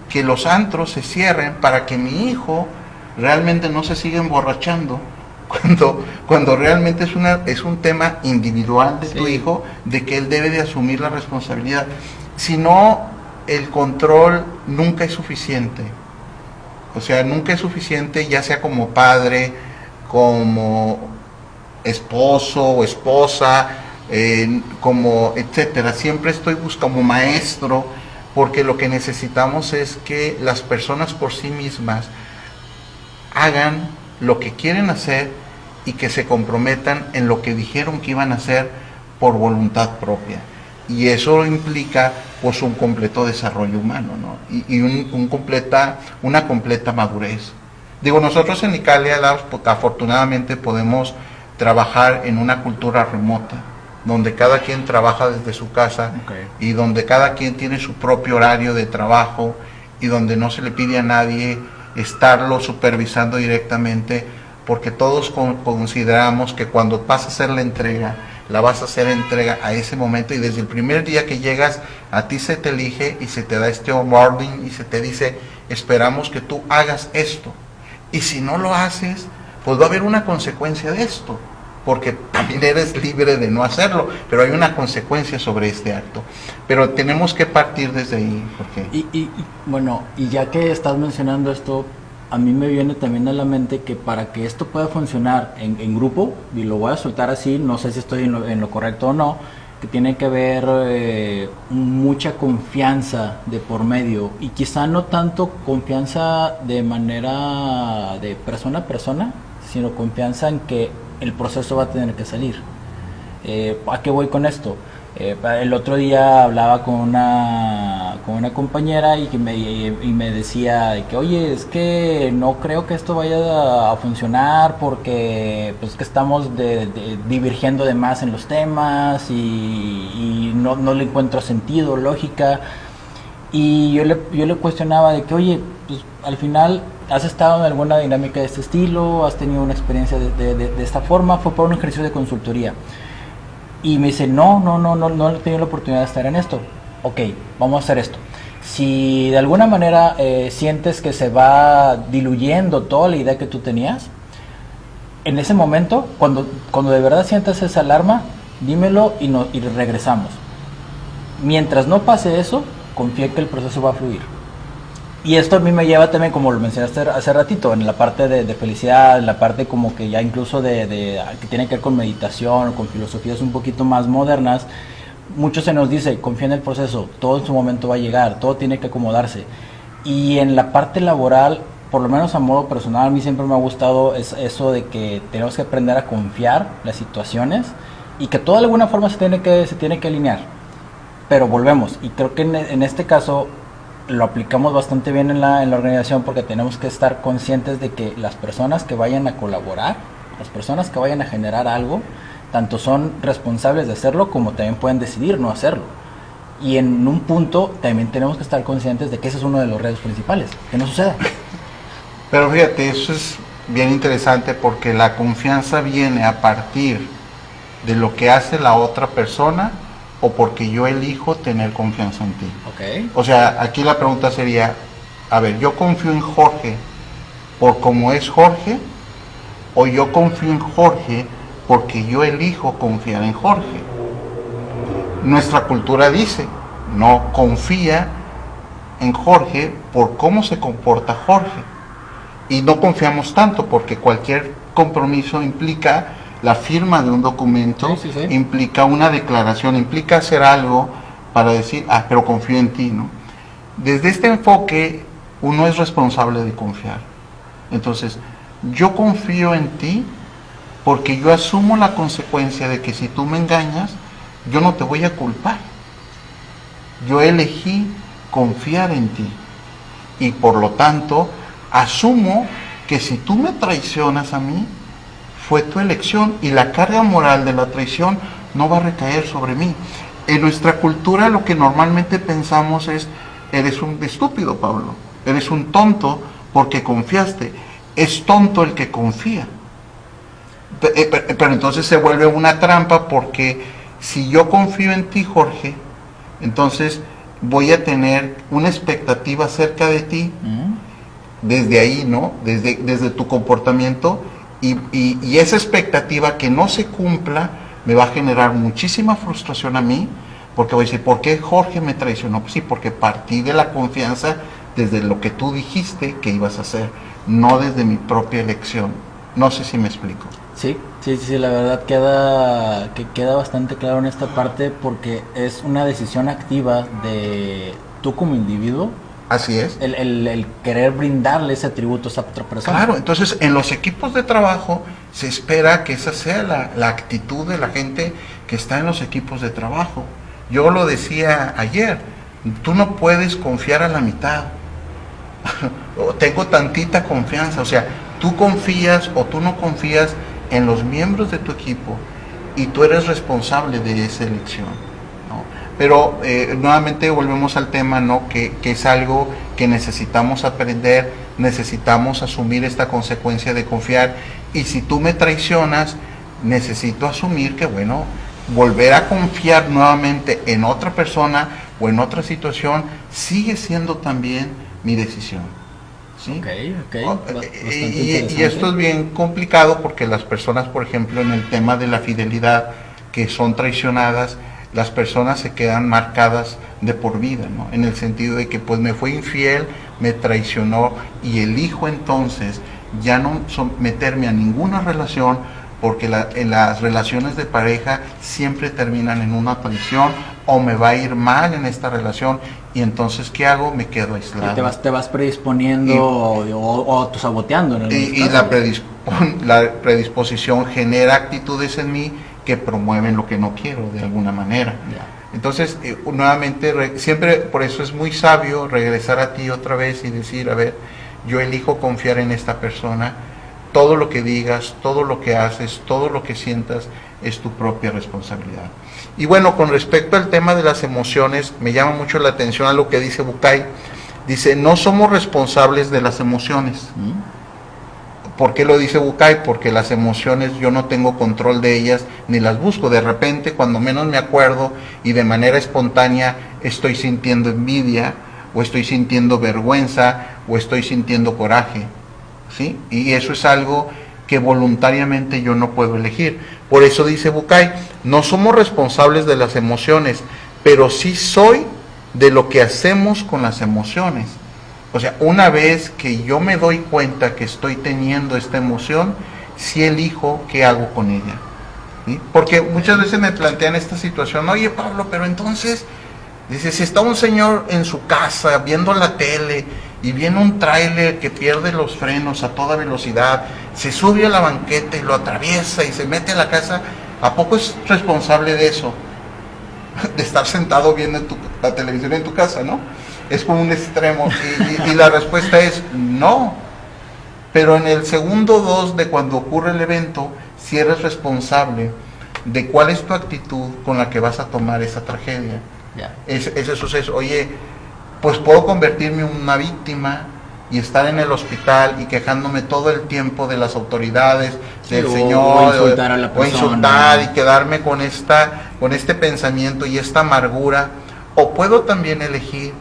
Speaker 2: que los antros se cierren para que mi hijo realmente no se siga emborrachando, cuando realmente es un tema individual de tu hijo, de que él debe de asumir la responsabilidad. Si no, el control nunca es suficiente. O sea, nunca es suficiente, ya sea como padre, como esposo o esposa, como etcétera. Siempre estoy buscando como maestro, porque lo que necesitamos es que las personas por sí mismas hagan lo que quieren hacer y que se comprometan en lo que dijeron que iban a hacer por voluntad propia. Y eso implica pues un completo desarrollo humano, ¿no? Y una completa madurez. Digo, nosotros en Nicalia Labs afortunadamente podemos trabajar en una cultura remota, donde cada quien trabaja desde su casa, y donde cada quien tiene su propio horario de trabajo, y donde no se le pide a nadie estarlo supervisando directamente, porque todos consideramos que cuando vas a hacer la entrega, la vas a hacer entrega a ese momento, y desde el primer día que llegas a ti se te elige y se te da este onboarding y se te dice, esperamos que tú hagas esto, y si no lo haces, pues va a haber una consecuencia de esto, porque también eres libre de no hacerlo, pero hay una consecuencia sobre este acto. Pero tenemos que partir desde ahí. Porque...
Speaker 1: Bueno, y ya que estás mencionando esto, a mí me viene también a la mente que para que esto pueda funcionar en grupo, y lo voy a soltar así, no sé si estoy en lo correcto o no, que tiene que haber mucha confianza de por medio, y quizá no tanto confianza de manera de persona a persona, sino confianza en que el proceso va a tener que salir. ¿A qué voy con esto? El otro día hablaba con una compañera y me decía de que, oye, es que no creo que esto vaya a funcionar porque pues que estamos divergiendo de más en los temas y no le encuentro sentido, lógica. Y yo le cuestionaba de que, oye, pues al final has estado en alguna dinámica de este estilo, has tenido una experiencia de esta forma, fue por un ejercicio de consultoría. Y me dice, no he tenido la oportunidad de estar en esto. Ok, vamos a hacer esto. Si de alguna manera sientes que se va diluyendo toda la idea que tú tenías, en ese momento, cuando de verdad sientas esa alarma, dímelo y regresamos. Mientras no pase eso, confía que el proceso va a fluir. Y esto a mí me lleva también, como lo mencionaste hace ratito, en la parte de felicidad, en la parte como que ya incluso que tiene que ver con meditación o con filosofías un poquito más modernas. Mucho se nos dice, confía en el proceso, todo en su momento va a llegar, todo tiene que acomodarse. Y en la parte laboral, por lo menos a modo personal, a mí siempre me ha gustado eso de que tenemos que aprender a confiar las situaciones y que todo de alguna forma se tiene que alinear. Pero volvemos, y creo que en este caso lo aplicamos bastante bien en la organización, porque tenemos que estar conscientes de que las personas que vayan a colaborar, las personas que vayan a generar algo, tanto son responsables de hacerlo como también pueden decidir no hacerlo. Y en un punto también tenemos que estar conscientes de que ese es uno de los retos principales, que no suceda.
Speaker 2: Pero fíjate, eso es bien interesante, porque la confianza viene a partir de lo que hace la otra persona, o porque yo elijo tener confianza en ti.
Speaker 1: Okay.
Speaker 2: O sea, aquí la pregunta sería, a ver, ¿yo confío en Jorge por cómo es Jorge? ¿O yo confío en Jorge porque yo elijo confiar en Jorge? Nuestra cultura dice, no, confía en Jorge por cómo se comporta Jorge. Y no confiamos tanto, porque cualquier compromiso implica la firma de un documento, sí. Implica una declaración, implica hacer algo para decir, pero confío en ti, ¿no? Desde este enfoque, uno es responsable de confiar. Entonces, yo confío en ti porque yo asumo la consecuencia de que si tú me engañas, yo no te voy a culpar. Yo elegí confiar en ti. Y por lo tanto, asumo que si tú me traicionas a mí, fue tu elección, y la carga moral de la traición no va a recaer sobre mí. En nuestra cultura lo que normalmente pensamos es, eres un estúpido, Pablo, eres un tonto porque confiaste. Es tonto el que confía. Pero entonces se vuelve una trampa, porque si yo confío en ti, Jorge, entonces voy a tener una expectativa acerca de ti desde ahí, ¿no? Desde tu comportamiento, y esa expectativa que no se cumpla me va a generar muchísima frustración a mí, porque voy a decir, ¿por qué Jorge me traicionó? Pues sí, porque partí de la confianza desde lo que tú dijiste que ibas a hacer, no desde mi propia elección. No sé si me explico.
Speaker 1: Sí, la verdad queda bastante claro en esta parte, porque es una decisión activa de tú como individuo.
Speaker 2: Así es.
Speaker 1: El querer brindarle ese atributo a esa otra persona.
Speaker 2: Claro, entonces en los equipos de trabajo se espera que esa sea la actitud de la gente que está en los equipos de trabajo. Yo lo decía ayer, tú no puedes confiar a la mitad. Tengo tantita confianza, o sea, tú confías o tú no confías en los miembros de tu equipo, y tú eres responsable de esa elección, ¿no? Pero nuevamente volvemos al tema, ¿no? Que es algo que necesitamos aprender, necesitamos asumir esta consecuencia de confiar, y si tú me traicionas, necesito asumir que, bueno, volver a confiar nuevamente en otra persona o en otra situación sigue siendo también mi decisión. ¿Sí? Y esto es bien complicado, porque las personas, por ejemplo, en el tema de la fidelidad, que son traicionadas, las personas se quedan marcadas de por vida, ¿no? En el sentido de que pues me fue infiel, me traicionó, y elijo entonces ya no meterme a ninguna relación, porque en las relaciones de pareja siempre terminan en una traición, o me va a ir mal en esta relación, y entonces ¿qué hago? Me quedo aislado.
Speaker 1: Y te vas predisponiendo o saboteando.
Speaker 2: Y la predisposición genera actitudes en mí que promueven lo que no quiero de alguna manera.
Speaker 1: Ya.
Speaker 2: Entonces, nuevamente, siempre por eso es muy sabio regresar a ti otra vez y decir, a ver, yo elijo confiar en esta persona. Todo lo que digas, todo lo que haces, todo lo que sientas es tu propia responsabilidad. Y bueno, con respecto al tema de las emociones, me llama mucho la atención a lo que dice Bucay. Dice, no somos responsables de las emociones. ¿Por qué lo dice Bucay? Porque las emociones yo no tengo control de ellas, ni las busco. De repente, cuando menos me acuerdo y de manera espontánea, estoy sintiendo envidia, o estoy sintiendo vergüenza, o estoy sintiendo coraje. ¿Sí? Y eso es algo que voluntariamente yo no puedo elegir. Por eso dice Bucay, no somos responsables de las emociones, pero sí soy de lo que hacemos con las emociones. O sea, una vez que yo me doy cuenta que estoy teniendo esta emoción, sí elijo qué hago con ella. ¿Sí? Porque muchas veces me plantean esta situación, oye Pablo, pero entonces, dice, si está un señor en su casa viendo la tele, y viene un tráiler que pierde los frenos a toda velocidad, se sube a la banqueta y lo atraviesa y se mete a la casa, ¿a poco es responsable de eso? De estar sentado viendo la televisión en tu casa, ¿no? Es como un extremo, y la respuesta es no. Pero en el segundo 2 de cuando ocurre el evento, si eres responsable de cuál es tu actitud con la que vas a tomar esa tragedia. Ese suceso, oye, pues puedo convertirme en una víctima y estar en el hospital y quejándome todo el tiempo de las autoridades, del Señor,
Speaker 1: o insultar a la persona,
Speaker 2: o insultar y quedarme con este pensamiento y esta amargura. O puedo también elegir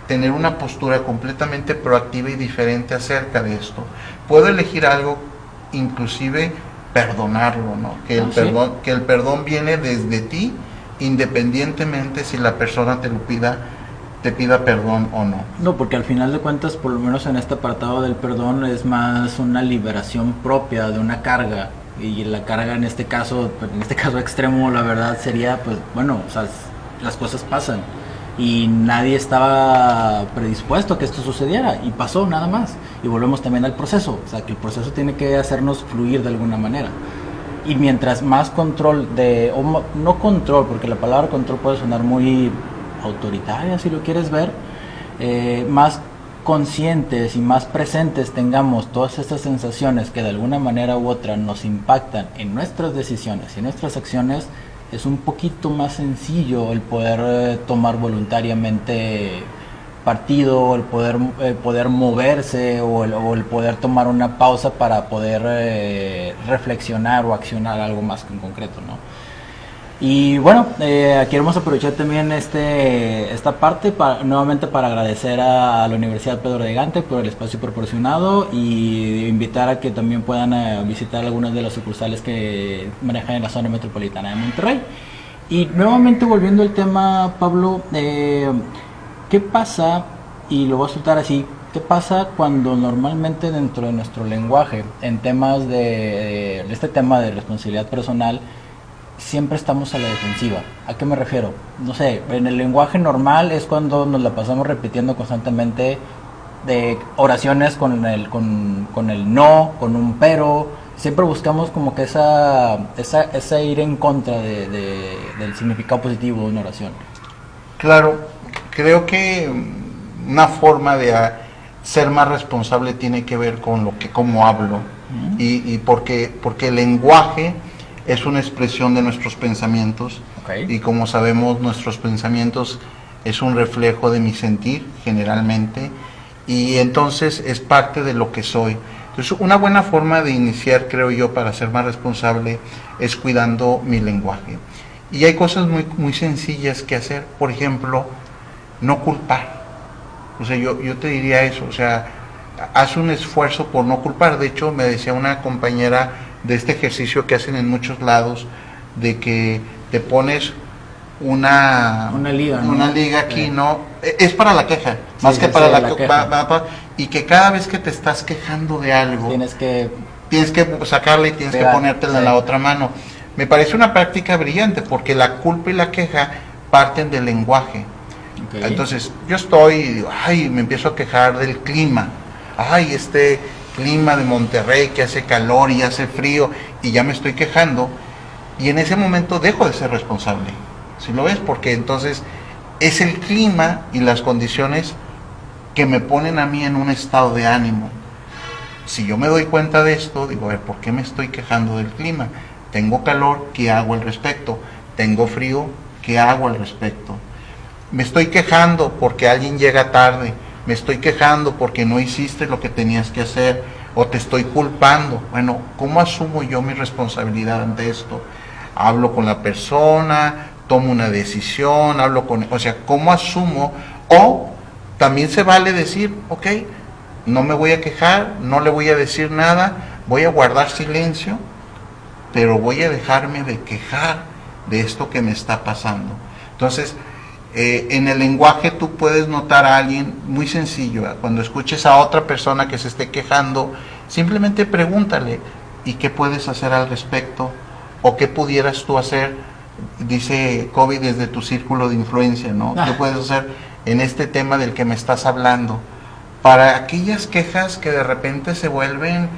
Speaker 2: tener una postura completamente proactiva y diferente acerca de esto. Puedo elegir algo, inclusive perdonarlo, ¿no? Que el perdón viene desde ti, independientemente si la persona te pida perdón o no.
Speaker 1: No, porque al final de cuentas, por lo menos en este apartado del perdón, es más una liberación propia de una carga, y la carga en este caso extremo, la verdad sería, pues bueno, o sea, las cosas pasan y nadie estaba predispuesto a que esto sucediera, y pasó nada más. Y volvemos también al proceso, o sea, que el proceso tiene que hacernos fluir de alguna manera. Y mientras más control no control, porque la palabra control puede sonar muy autoritaria si lo quieres ver, más conscientes y más presentes tengamos todas estas sensaciones que de alguna manera u otra nos impactan en nuestras decisiones y en nuestras acciones, es un poquito más sencillo el poder tomar voluntariamente partido, el poder moverse o el poder tomar una pausa para poder reflexionar o accionar algo más en concreto, ¿no? Y bueno, queremos aprovechar también esta parte nuevamente para agradecer a la Universidad Pedro de Gante por el espacio proporcionado y invitar a que también puedan visitar algunas de las sucursales que manejan en la zona metropolitana de Monterrey. Y nuevamente volviendo al tema, Pablo, ¿qué pasa? Y lo voy a soltar así. ¿Qué pasa cuando normalmente dentro de nuestro lenguaje, en temas de este tema de responsabilidad personal, siempre estamos a la defensiva? ¿A qué me refiero? No sé, en el lenguaje normal es cuando nos la pasamos repitiendo constantemente de oraciones con el no, con un pero. Siempre buscamos como que esa ir en contra del significado positivo de una oración.
Speaker 2: Claro, creo que una forma de ser más responsable tiene que ver con cómo hablo. Y porque el lenguaje es una expresión de nuestros pensamientos.
Speaker 1: Okay.
Speaker 2: Y como sabemos, nuestros pensamientos es un reflejo de mi sentir generalmente, y entonces es parte de lo que soy. Entonces, una buena forma de iniciar, creo yo, para ser más responsable es cuidando mi lenguaje. Y hay cosas muy, muy sencillas que hacer. Por ejemplo, no culpar. O sea, yo te diría eso. O sea, haz un esfuerzo por no culpar. De hecho, me decía una compañera de este ejercicio que hacen en muchos lados, de que te pones una liga, ¿no? Una liga aquí, ¿no? Es para la queja, sí, más que para la queja. Y que cada vez que te estás quejando de algo, tienes que sacarla y tienes que ponértela en la otra mano. Me parece una práctica brillante, porque la culpa y la queja parten del lenguaje. Okay. Entonces, yo me empiezo a quejar del clima. Este clima de Monterrey que hace calor y hace frío, y ya me estoy quejando, y en ese momento dejo de ser responsable. ¿Sí lo ves? Porque entonces es el clima y las condiciones que me ponen a mí en un estado de ánimo. Si yo me doy cuenta de esto, digo, a ver, ¿por qué me estoy quejando del clima? Tengo calor, ¿qué hago al respecto? Tengo frío, ¿qué hago al respecto? Me estoy quejando porque alguien llega tarde, me estoy quejando porque no hiciste lo que tenías que hacer, o te estoy culpando. Bueno, ¿cómo asumo yo mi responsabilidad ante esto? Hablo con la persona, tomo una decisión, o sea, ¿cómo asumo? O también se vale decir, ok, no me voy a quejar, no le voy a decir nada, voy a guardar silencio, pero voy a dejarme de quejar de esto que me está pasando. Entonces, en el lenguaje tú puedes notar a alguien muy sencillo. Cuando escuches a otra persona que se esté quejando, simplemente pregúntale, ¿y qué puedes hacer al respecto? ¿O qué pudieras tú hacer? Dice Kobe, desde tu círculo de influencia, ¿no? ¿Qué puedes hacer en este tema del que me estás hablando? Para aquellas quejas que de repente se vuelven,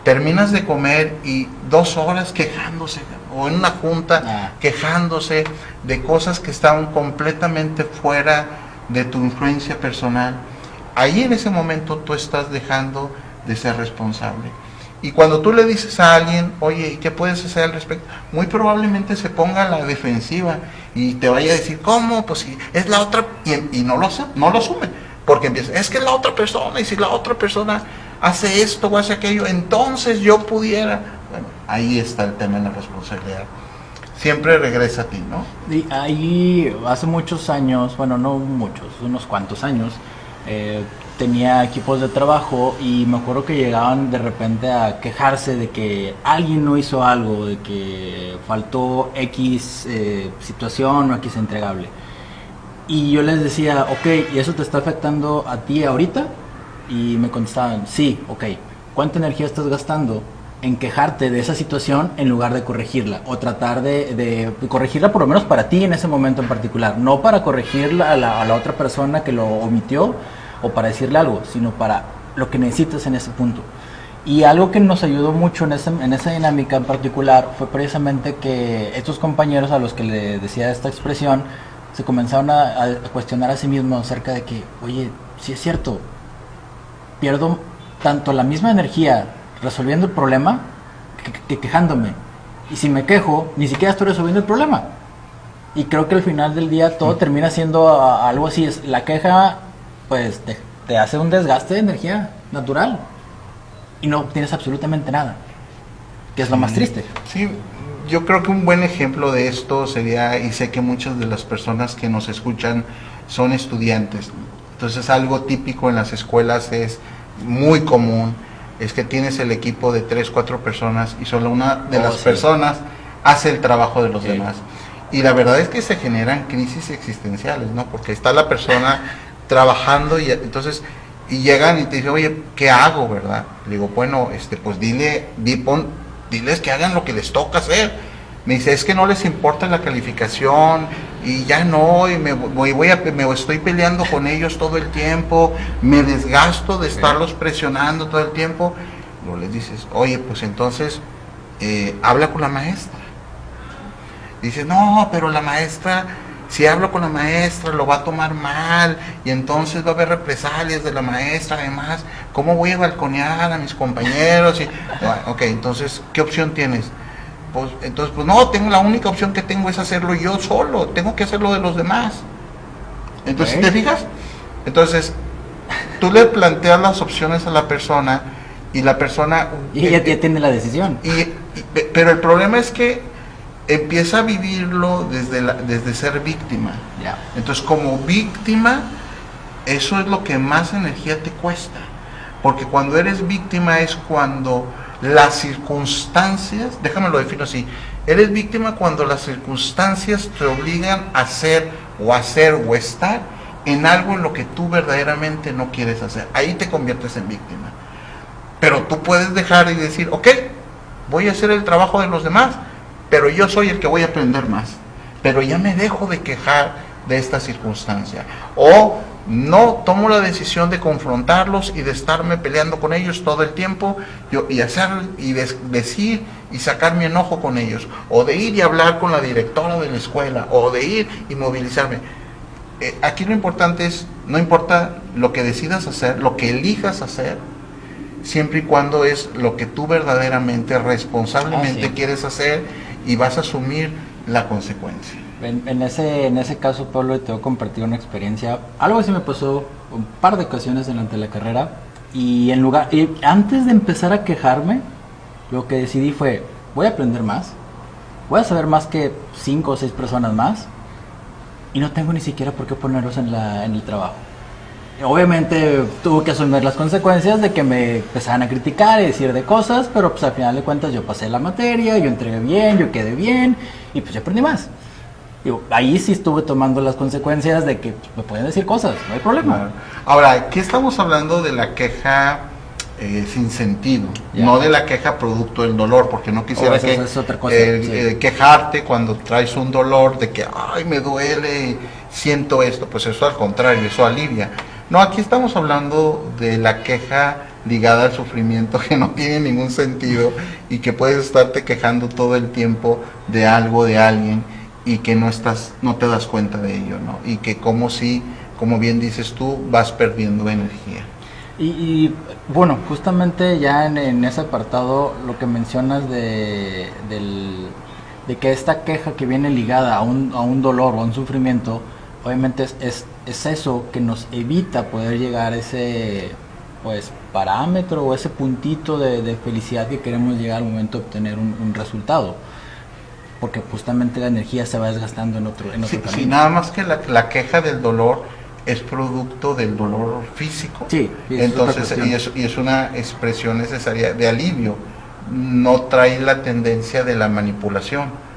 Speaker 2: terminas de comer y 2 horas quejándose, o en una junta quejándose de cosas que estaban completamente fuera de tu influencia personal. Ahí en ese momento tú estás dejando de ser responsable. Y cuando tú le dices a alguien, oye, ¿y qué puedes hacer al respecto? Muy probablemente se ponga a la defensiva y te vaya a decir, ¿cómo? Pues si es la otra, y no lo asume, porque empieza, es que es la otra persona, y si la otra persona hace esto o hace aquello, entonces yo pudiera. Bueno, ahí está el tema de la responsabilidad. Siempre regresa a ti, ¿no?
Speaker 1: Y ahí, hace muchos años, bueno, no muchos, unos cuantos años, tenía equipos de trabajo y me acuerdo que llegaban de repente a quejarse de que alguien no hizo algo, de que faltó X situación o X entregable. Y yo les decía, ok, ¿y eso te está afectando a ti ahorita? Y me contestaban, sí, ok. ¿Cuánta energía estás gastando en quejarte de esa situación en lugar de corregirla? O tratar de corregirla por lo menos para ti en ese momento en particular. No para corregirla a la otra persona que lo omitió o para decirle algo, sino para lo que necesitas en ese punto. Y algo que nos ayudó mucho en esa dinámica en particular fue precisamente que estos compañeros a los que le decía esta expresión se comenzaron a cuestionar a sí mismos acerca de que, oye, sí es cierto, pierdo tanto la misma energía resolviendo el problema que quejándome. Y si me quejo, ni siquiera estoy resolviendo el problema. Y creo que al final del día todo termina siendo algo así. La queja pues te hace un desgaste de energía natural y no obtienes absolutamente nada, que es lo más triste.
Speaker 2: Sí, yo creo que un buen ejemplo de esto sería, y sé que muchas de las personas que nos escuchan son estudiantes, entonces algo típico en las escuelas es muy común, es que tienes el equipo de 3, 4 personas y solo una de las personas hace el trabajo de los demás. Y la verdad es que se generan crisis existenciales, ¿no? Porque está la persona trabajando y entonces y llegan y te dicen, oye, ¿qué hago, verdad? Le digo, bueno, pues diles que hagan lo que les toca hacer. Me dice, es que no les importa la calificación y ya no, y me estoy peleando con ellos todo el tiempo, me desgasto de estarlos presionando todo el tiempo. Luego les dices, oye, pues entonces habla con la maestra. Dice, no, pero la maestra, si hablo con la maestra lo va a tomar mal y entonces va a haber represalias de la maestra, además, ¿cómo voy a balconear a mis compañeros? Y, ok, entonces, ¿qué opción tienes? Pues no, la única opción que tengo es hacerlo yo solo, tengo que hacerlo de los demás. Entonces, ¿te fijas? Entonces, tú le planteas las opciones a la persona y la persona...
Speaker 1: Y ella ya tiene la decisión.
Speaker 2: Pero el problema es que empieza a vivirlo desde ser víctima.
Speaker 1: Yeah.
Speaker 2: Entonces, como víctima, eso es lo que más energía te cuesta. Porque cuando eres víctima es cuando las circunstancias, déjame lo defino así, eres víctima cuando las circunstancias te obligan a hacer o estar en algo en lo que tú verdaderamente no quieres hacer. Ahí te conviertes en víctima. Pero tú puedes dejar y decir, ok, voy a hacer el trabajo de los demás, pero yo soy el que voy a aprender más. Pero ya me dejo de quejar de esta circunstancia. O no tomo la decisión de confrontarlos y de estarme peleando con ellos todo el tiempo decir y sacar mi enojo con ellos. O de ir y hablar con la directora de la escuela. O de ir y movilizarme. Aquí lo importante es, no importa lo que decidas hacer, lo que elijas hacer, siempre y cuando es lo que tú verdaderamente, responsablemente quieres hacer y vas a asumir la consecuencia.
Speaker 1: En ese caso, Pablo, te voy a compartir una experiencia. Algo así me pasó un par de ocasiones durante la carrera y antes de empezar a quejarme, lo que decidí fue, voy a aprender más, voy a saber más que 5 o 6 personas más y no tengo ni siquiera por qué ponerlos en el trabajo. Obviamente tuve que asumir las consecuencias de que me empezaran a criticar y decir de cosas, pero pues al final de cuentas yo pasé la materia, yo entregué bien, yo quedé bien y pues yo aprendí más. Digo, ahí sí estuve tomando las consecuencias de que pues, me pueden decir cosas, no hay problema.
Speaker 2: Claro. Ahora, aquí estamos hablando de la queja sin sentido, no de la queja producto del dolor, porque no quisiera
Speaker 1: es otra cosa,
Speaker 2: quejarte cuando traes un dolor de que, ay, me duele, siento esto, pues eso al contrario, eso alivia. No, aquí estamos hablando de la queja ligada al sufrimiento que no tiene ningún sentido y que puedes estarte quejando todo el tiempo de algo, de alguien y que no te das cuenta de ello, ¿no? Y que como bien dices tú, vas perdiendo energía.
Speaker 1: Y bueno, justamente ya en ese apartado lo que mencionas de que esta queja que viene ligada a un dolor o a un sufrimiento, obviamente es eso que nos evita poder llegar a ese pues parámetro o ese puntito de felicidad que queremos llegar al momento de obtener un resultado, porque justamente la energía se va desgastando en otro camino.
Speaker 2: Sí, nada más que la queja del dolor es producto del dolor físico.
Speaker 1: Sí,
Speaker 2: entonces y es una expresión necesaria de alivio, no trae la tendencia de la manipulación.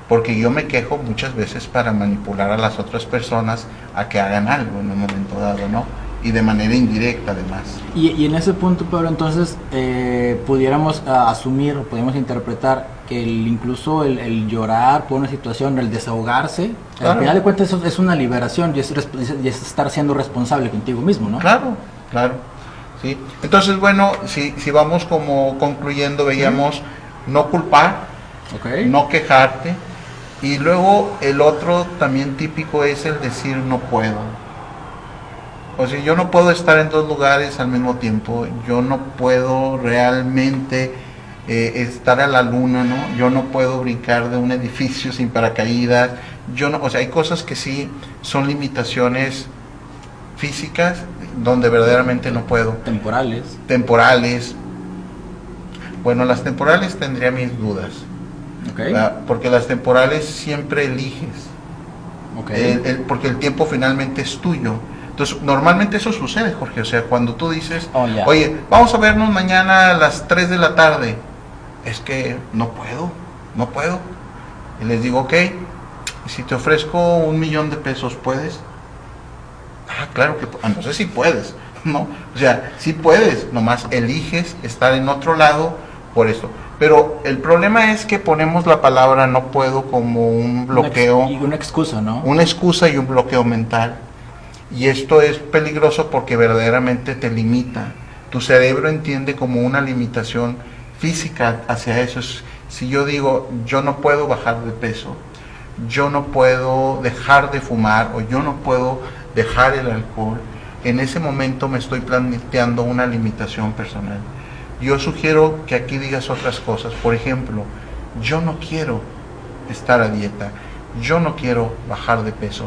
Speaker 2: Porque yo me quejo muchas veces para manipular a las otras personas a que hagan algo en un momento dado, ¿no? Y de manera indirecta, además.
Speaker 1: Y en ese punto, Pablo, entonces pudiéramos asumir, podríamos interpretar que incluso el llorar por una situación, el desahogarse, claro, al final de cuentas eso es una liberación y es estar siendo responsable contigo mismo, ¿no?
Speaker 2: Claro. Sí. Entonces, bueno, si vamos como concluyendo, veíamos no culpar, no quejarte. Y luego el otro también típico es el decir no puedo. O sea, yo no puedo estar en 2 lugares al mismo tiempo, yo no puedo realmente estar a la luna, ¿no? Yo no puedo brincar de un edificio sin paracaídas, o sea, hay cosas que sí son limitaciones físicas donde verdaderamente no puedo. Temporales. Bueno, las temporales tendría mis dudas.
Speaker 1: Okay.
Speaker 2: Porque las temporales siempre eliges.
Speaker 1: Okay.
Speaker 2: Porque el tiempo finalmente es tuyo. Entonces, normalmente eso sucede, Jorge. O sea, cuando tú dices, oye, vamos a vernos mañana a las 3 de la tarde. Es que no puedo. Y les digo, ok, si te ofrezco $1,000,000, ¿puedes? Claro que, no sé si puedes, ¿no? O sea, sí puedes, nomás eliges estar en otro lado por esto. Pero el problema es que ponemos la palabra no puedo como un bloqueo.
Speaker 1: Y una excusa, ¿no?
Speaker 2: Una excusa y un bloqueo mental. Y esto es peligroso porque verdaderamente te limita. Tu cerebro entiende como una limitación física hacia eso. Si yo digo, yo no puedo bajar de peso, yo no puedo dejar de fumar o yo no puedo dejar el alcohol, en ese momento me estoy planteando una limitación personal. Yo sugiero que aquí digas otras cosas. Por ejemplo, yo no quiero estar a dieta, yo no quiero bajar de peso,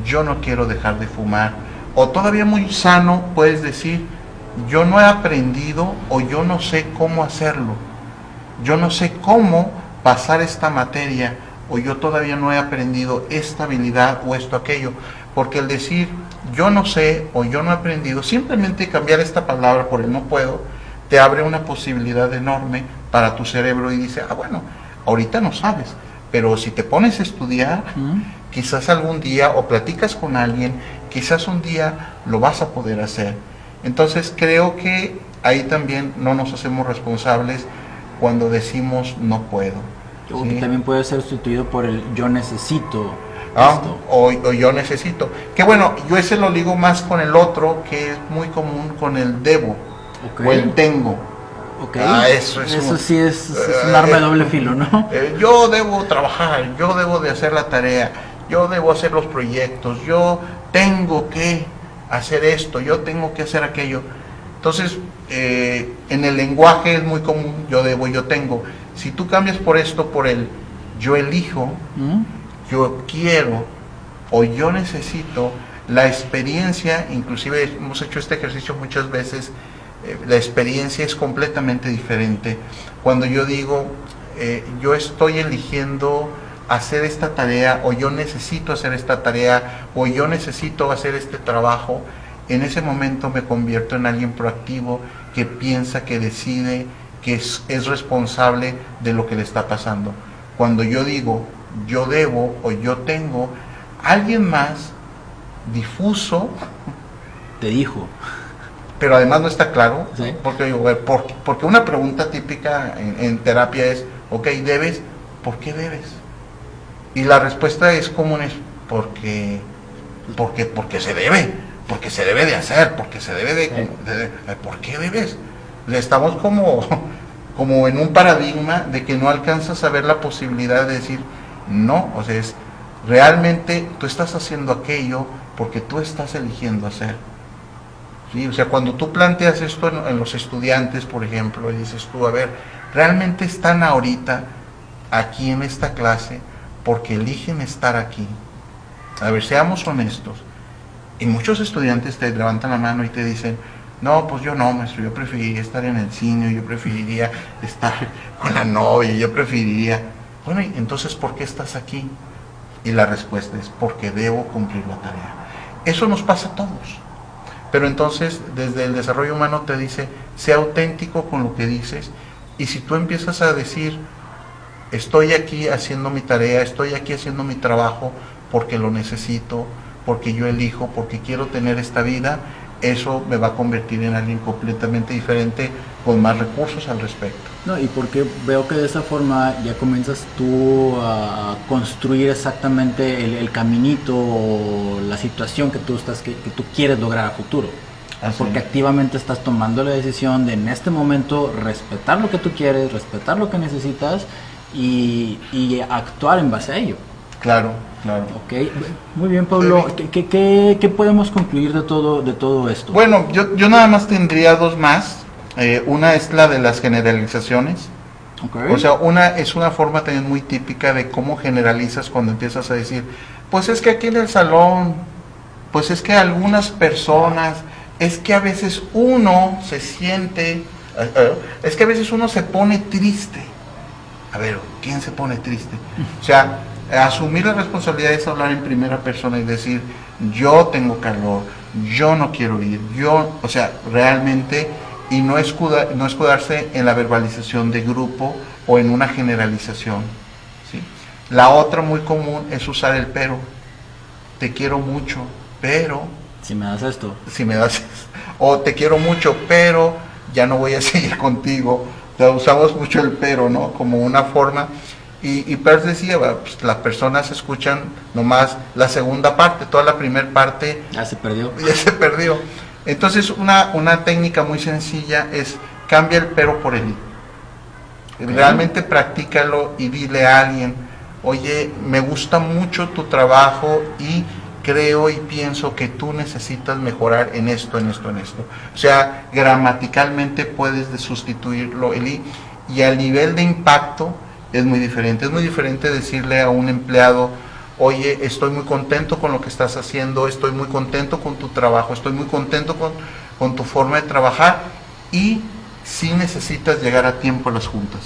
Speaker 2: yo no quiero dejar de fumar. O todavía muy sano puedes decir, yo no he aprendido o yo no sé cómo hacerlo. Yo no sé cómo pasar esta materia o yo todavía no he aprendido esta habilidad o esto, aquello. Porque el decir yo no sé o yo no he aprendido, simplemente cambiar esta palabra por el no puedo, te abre una posibilidad enorme para tu cerebro y dice, bueno, ahorita no sabes, pero si te pones a estudiar, quizás algún día o platicas con alguien, quizás un día lo vas a poder hacer. Entonces creo que ahí también no nos hacemos responsables cuando decimos no puedo.
Speaker 1: ¿Sí? También puede ser sustituido por el yo necesito.
Speaker 2: O yo necesito. Que bueno, yo ese lo ligo más con el otro, que es muy común con el debo. O el tengo.
Speaker 1: Eso sí es un arma de doble filo, ¿no?
Speaker 2: Yo debo trabajar, yo debo de hacer la tarea, yo debo hacer los proyectos, yo tengo que hacer esto, yo tengo que hacer aquello. Entonces, en el lenguaje es muy común, yo debo, yo tengo. Si tú cambias por esto, por el yo elijo, yo quiero o yo necesito, la experiencia, inclusive hemos hecho este ejercicio muchas veces, la experiencia es completamente diferente. Cuando yo digo, yo estoy eligiendo hacer esta tarea, o yo necesito hacer esta tarea, o yo necesito hacer este trabajo, en ese momento me convierto en alguien proactivo, que piensa, que decide, que es responsable de lo que le está pasando. Cuando yo digo, yo debo, o yo tengo, alguien más difuso
Speaker 1: te dijo,
Speaker 2: pero además no está claro,
Speaker 1: ¿sí?
Speaker 2: Porque una pregunta típica en terapia es, ok, ¿debes? ¿Por qué debes? Y la respuesta es común, es porque se debe, porque se debe de hacer, porque se debe de ¿por qué debes? Estamos como en un paradigma de que no alcanzas a ver la posibilidad de decir, no, o sea, realmente tú estás haciendo aquello porque tú estás eligiendo hacer. ¿Sí? O sea, cuando tú planteas esto en los estudiantes, por ejemplo, y dices tú, a ver, realmente están ahorita aquí en esta clase porque eligen estar aquí. A ver, seamos honestos. Y muchos estudiantes te levantan la mano y te dicen, no, pues yo no, maestro, yo preferiría estar en el cine, yo preferiría estar con la novia, yo preferiría... Bueno, ¿y entonces por qué estás aquí? Y la respuesta es, porque debo cumplir la tarea. Eso nos pasa a todos. Pero entonces, desde el desarrollo humano te dice, sé auténtico con lo que dices, y si tú empiezas a decir, estoy aquí haciendo mi tarea, estoy aquí haciendo mi trabajo porque lo necesito, porque yo elijo, porque quiero tener esta vida, eso me va a convertir en alguien completamente diferente, con más recursos al respecto.
Speaker 1: No, y porque veo que de esa forma ya comienzas tú a construir exactamente el caminito o la situación que tú quieres lograr a futuro. Porque activamente estás tomando la decisión de en este momento respetar lo que tú quieres, respetar lo que necesitas y actuar en base a ello.
Speaker 2: Claro, claro.
Speaker 1: Ok, muy bien, Pablo. ¿Qué podemos concluir de todo esto?
Speaker 2: Bueno, yo nada más tendría dos más. Una es la de las generalizaciones.
Speaker 1: Okay.
Speaker 2: O sea, es una forma también muy típica de cómo generalizas cuando empiezas a decir, pues es que aquí en el salón Pues es que algunas personas, es que a veces uno se siente, es que a veces uno se pone triste. A ver, ¿quién se pone triste? O sea, asumir la responsabilidad es hablar en primera persona y decir, yo tengo calor, yo no quiero ir, o sea, realmente, y no escudarse en la verbalización de grupo o en una generalización, ¿sí? La otra muy común es usar el pero. Te quiero mucho, pero...
Speaker 1: Si me das esto.
Speaker 2: Si me das esto. O te quiero mucho, pero ya no voy a seguir contigo. O sea, usamos mucho el pero, ¿no? Como una forma. Y Peirce decía, pues, las personas escuchan nomás la segunda parte, toda la primera parte...
Speaker 1: Ya se perdió.
Speaker 2: Ya se perdió. Entonces, una técnica muy sencilla es cambia el pero por el y. Realmente practícalo y dile a alguien, oye, me gusta mucho tu trabajo y creo y pienso que tú necesitas mejorar en esto, en esto, en esto. O sea, gramaticalmente puedes sustituirlo el y al nivel de impacto es muy diferente. Es muy diferente decirle a un empleado, oye, estoy muy contento con lo que estás haciendo, estoy muy contento con tu trabajo, estoy muy contento con tu forma de trabajar y sí necesitas llegar a tiempo a las juntas.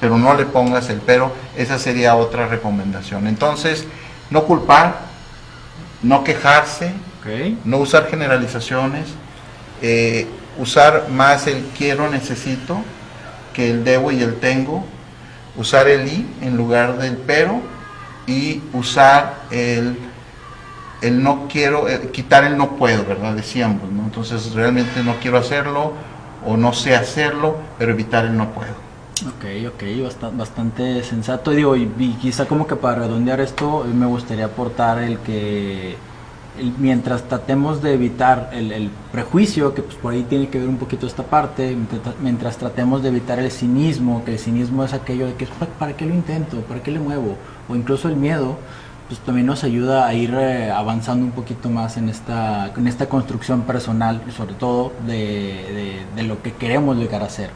Speaker 2: Pero no le pongas el pero, esa sería otra recomendación. Entonces, no culpar, no quejarse, no usar generalizaciones, usar más el quiero, necesito, que el debo y el tengo, usar el y en lugar del pero y usar el no quiero, quitar el no puedo, ¿verdad? Decíamos, ¿no? Entonces, realmente no quiero hacerlo o no sé hacerlo, pero evitar el no puedo.
Speaker 1: Ok, bastante sensato. Digo, y quizá como que para redondear esto, me gustaría aportar el que mientras tratemos de evitar el prejuicio, que pues por ahí tiene que ver un poquito esta parte, mientras tratemos de evitar el cinismo, que el cinismo es aquello de que ¿para qué lo intento? ¿Para qué le muevo? O incluso el miedo, pues también nos ayuda a ir avanzando un poquito más en esta construcción personal, sobre todo de lo que queremos llegar a ser.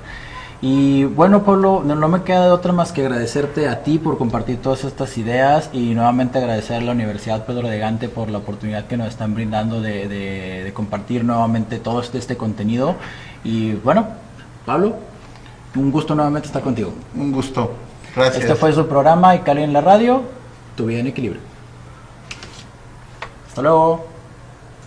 Speaker 1: Y bueno, Pablo, no me queda de otra más que agradecerte a ti por compartir todas estas ideas y nuevamente agradecer a la Universidad Pedro de Gante por la oportunidad que nos están brindando de compartir nuevamente todo este contenido. Y bueno, Pablo, un gusto nuevamente estar contigo.
Speaker 2: Un gusto, gracias.
Speaker 1: Este fue su programa Icali en la radio, Tu vida en equilibrio. Hasta luego.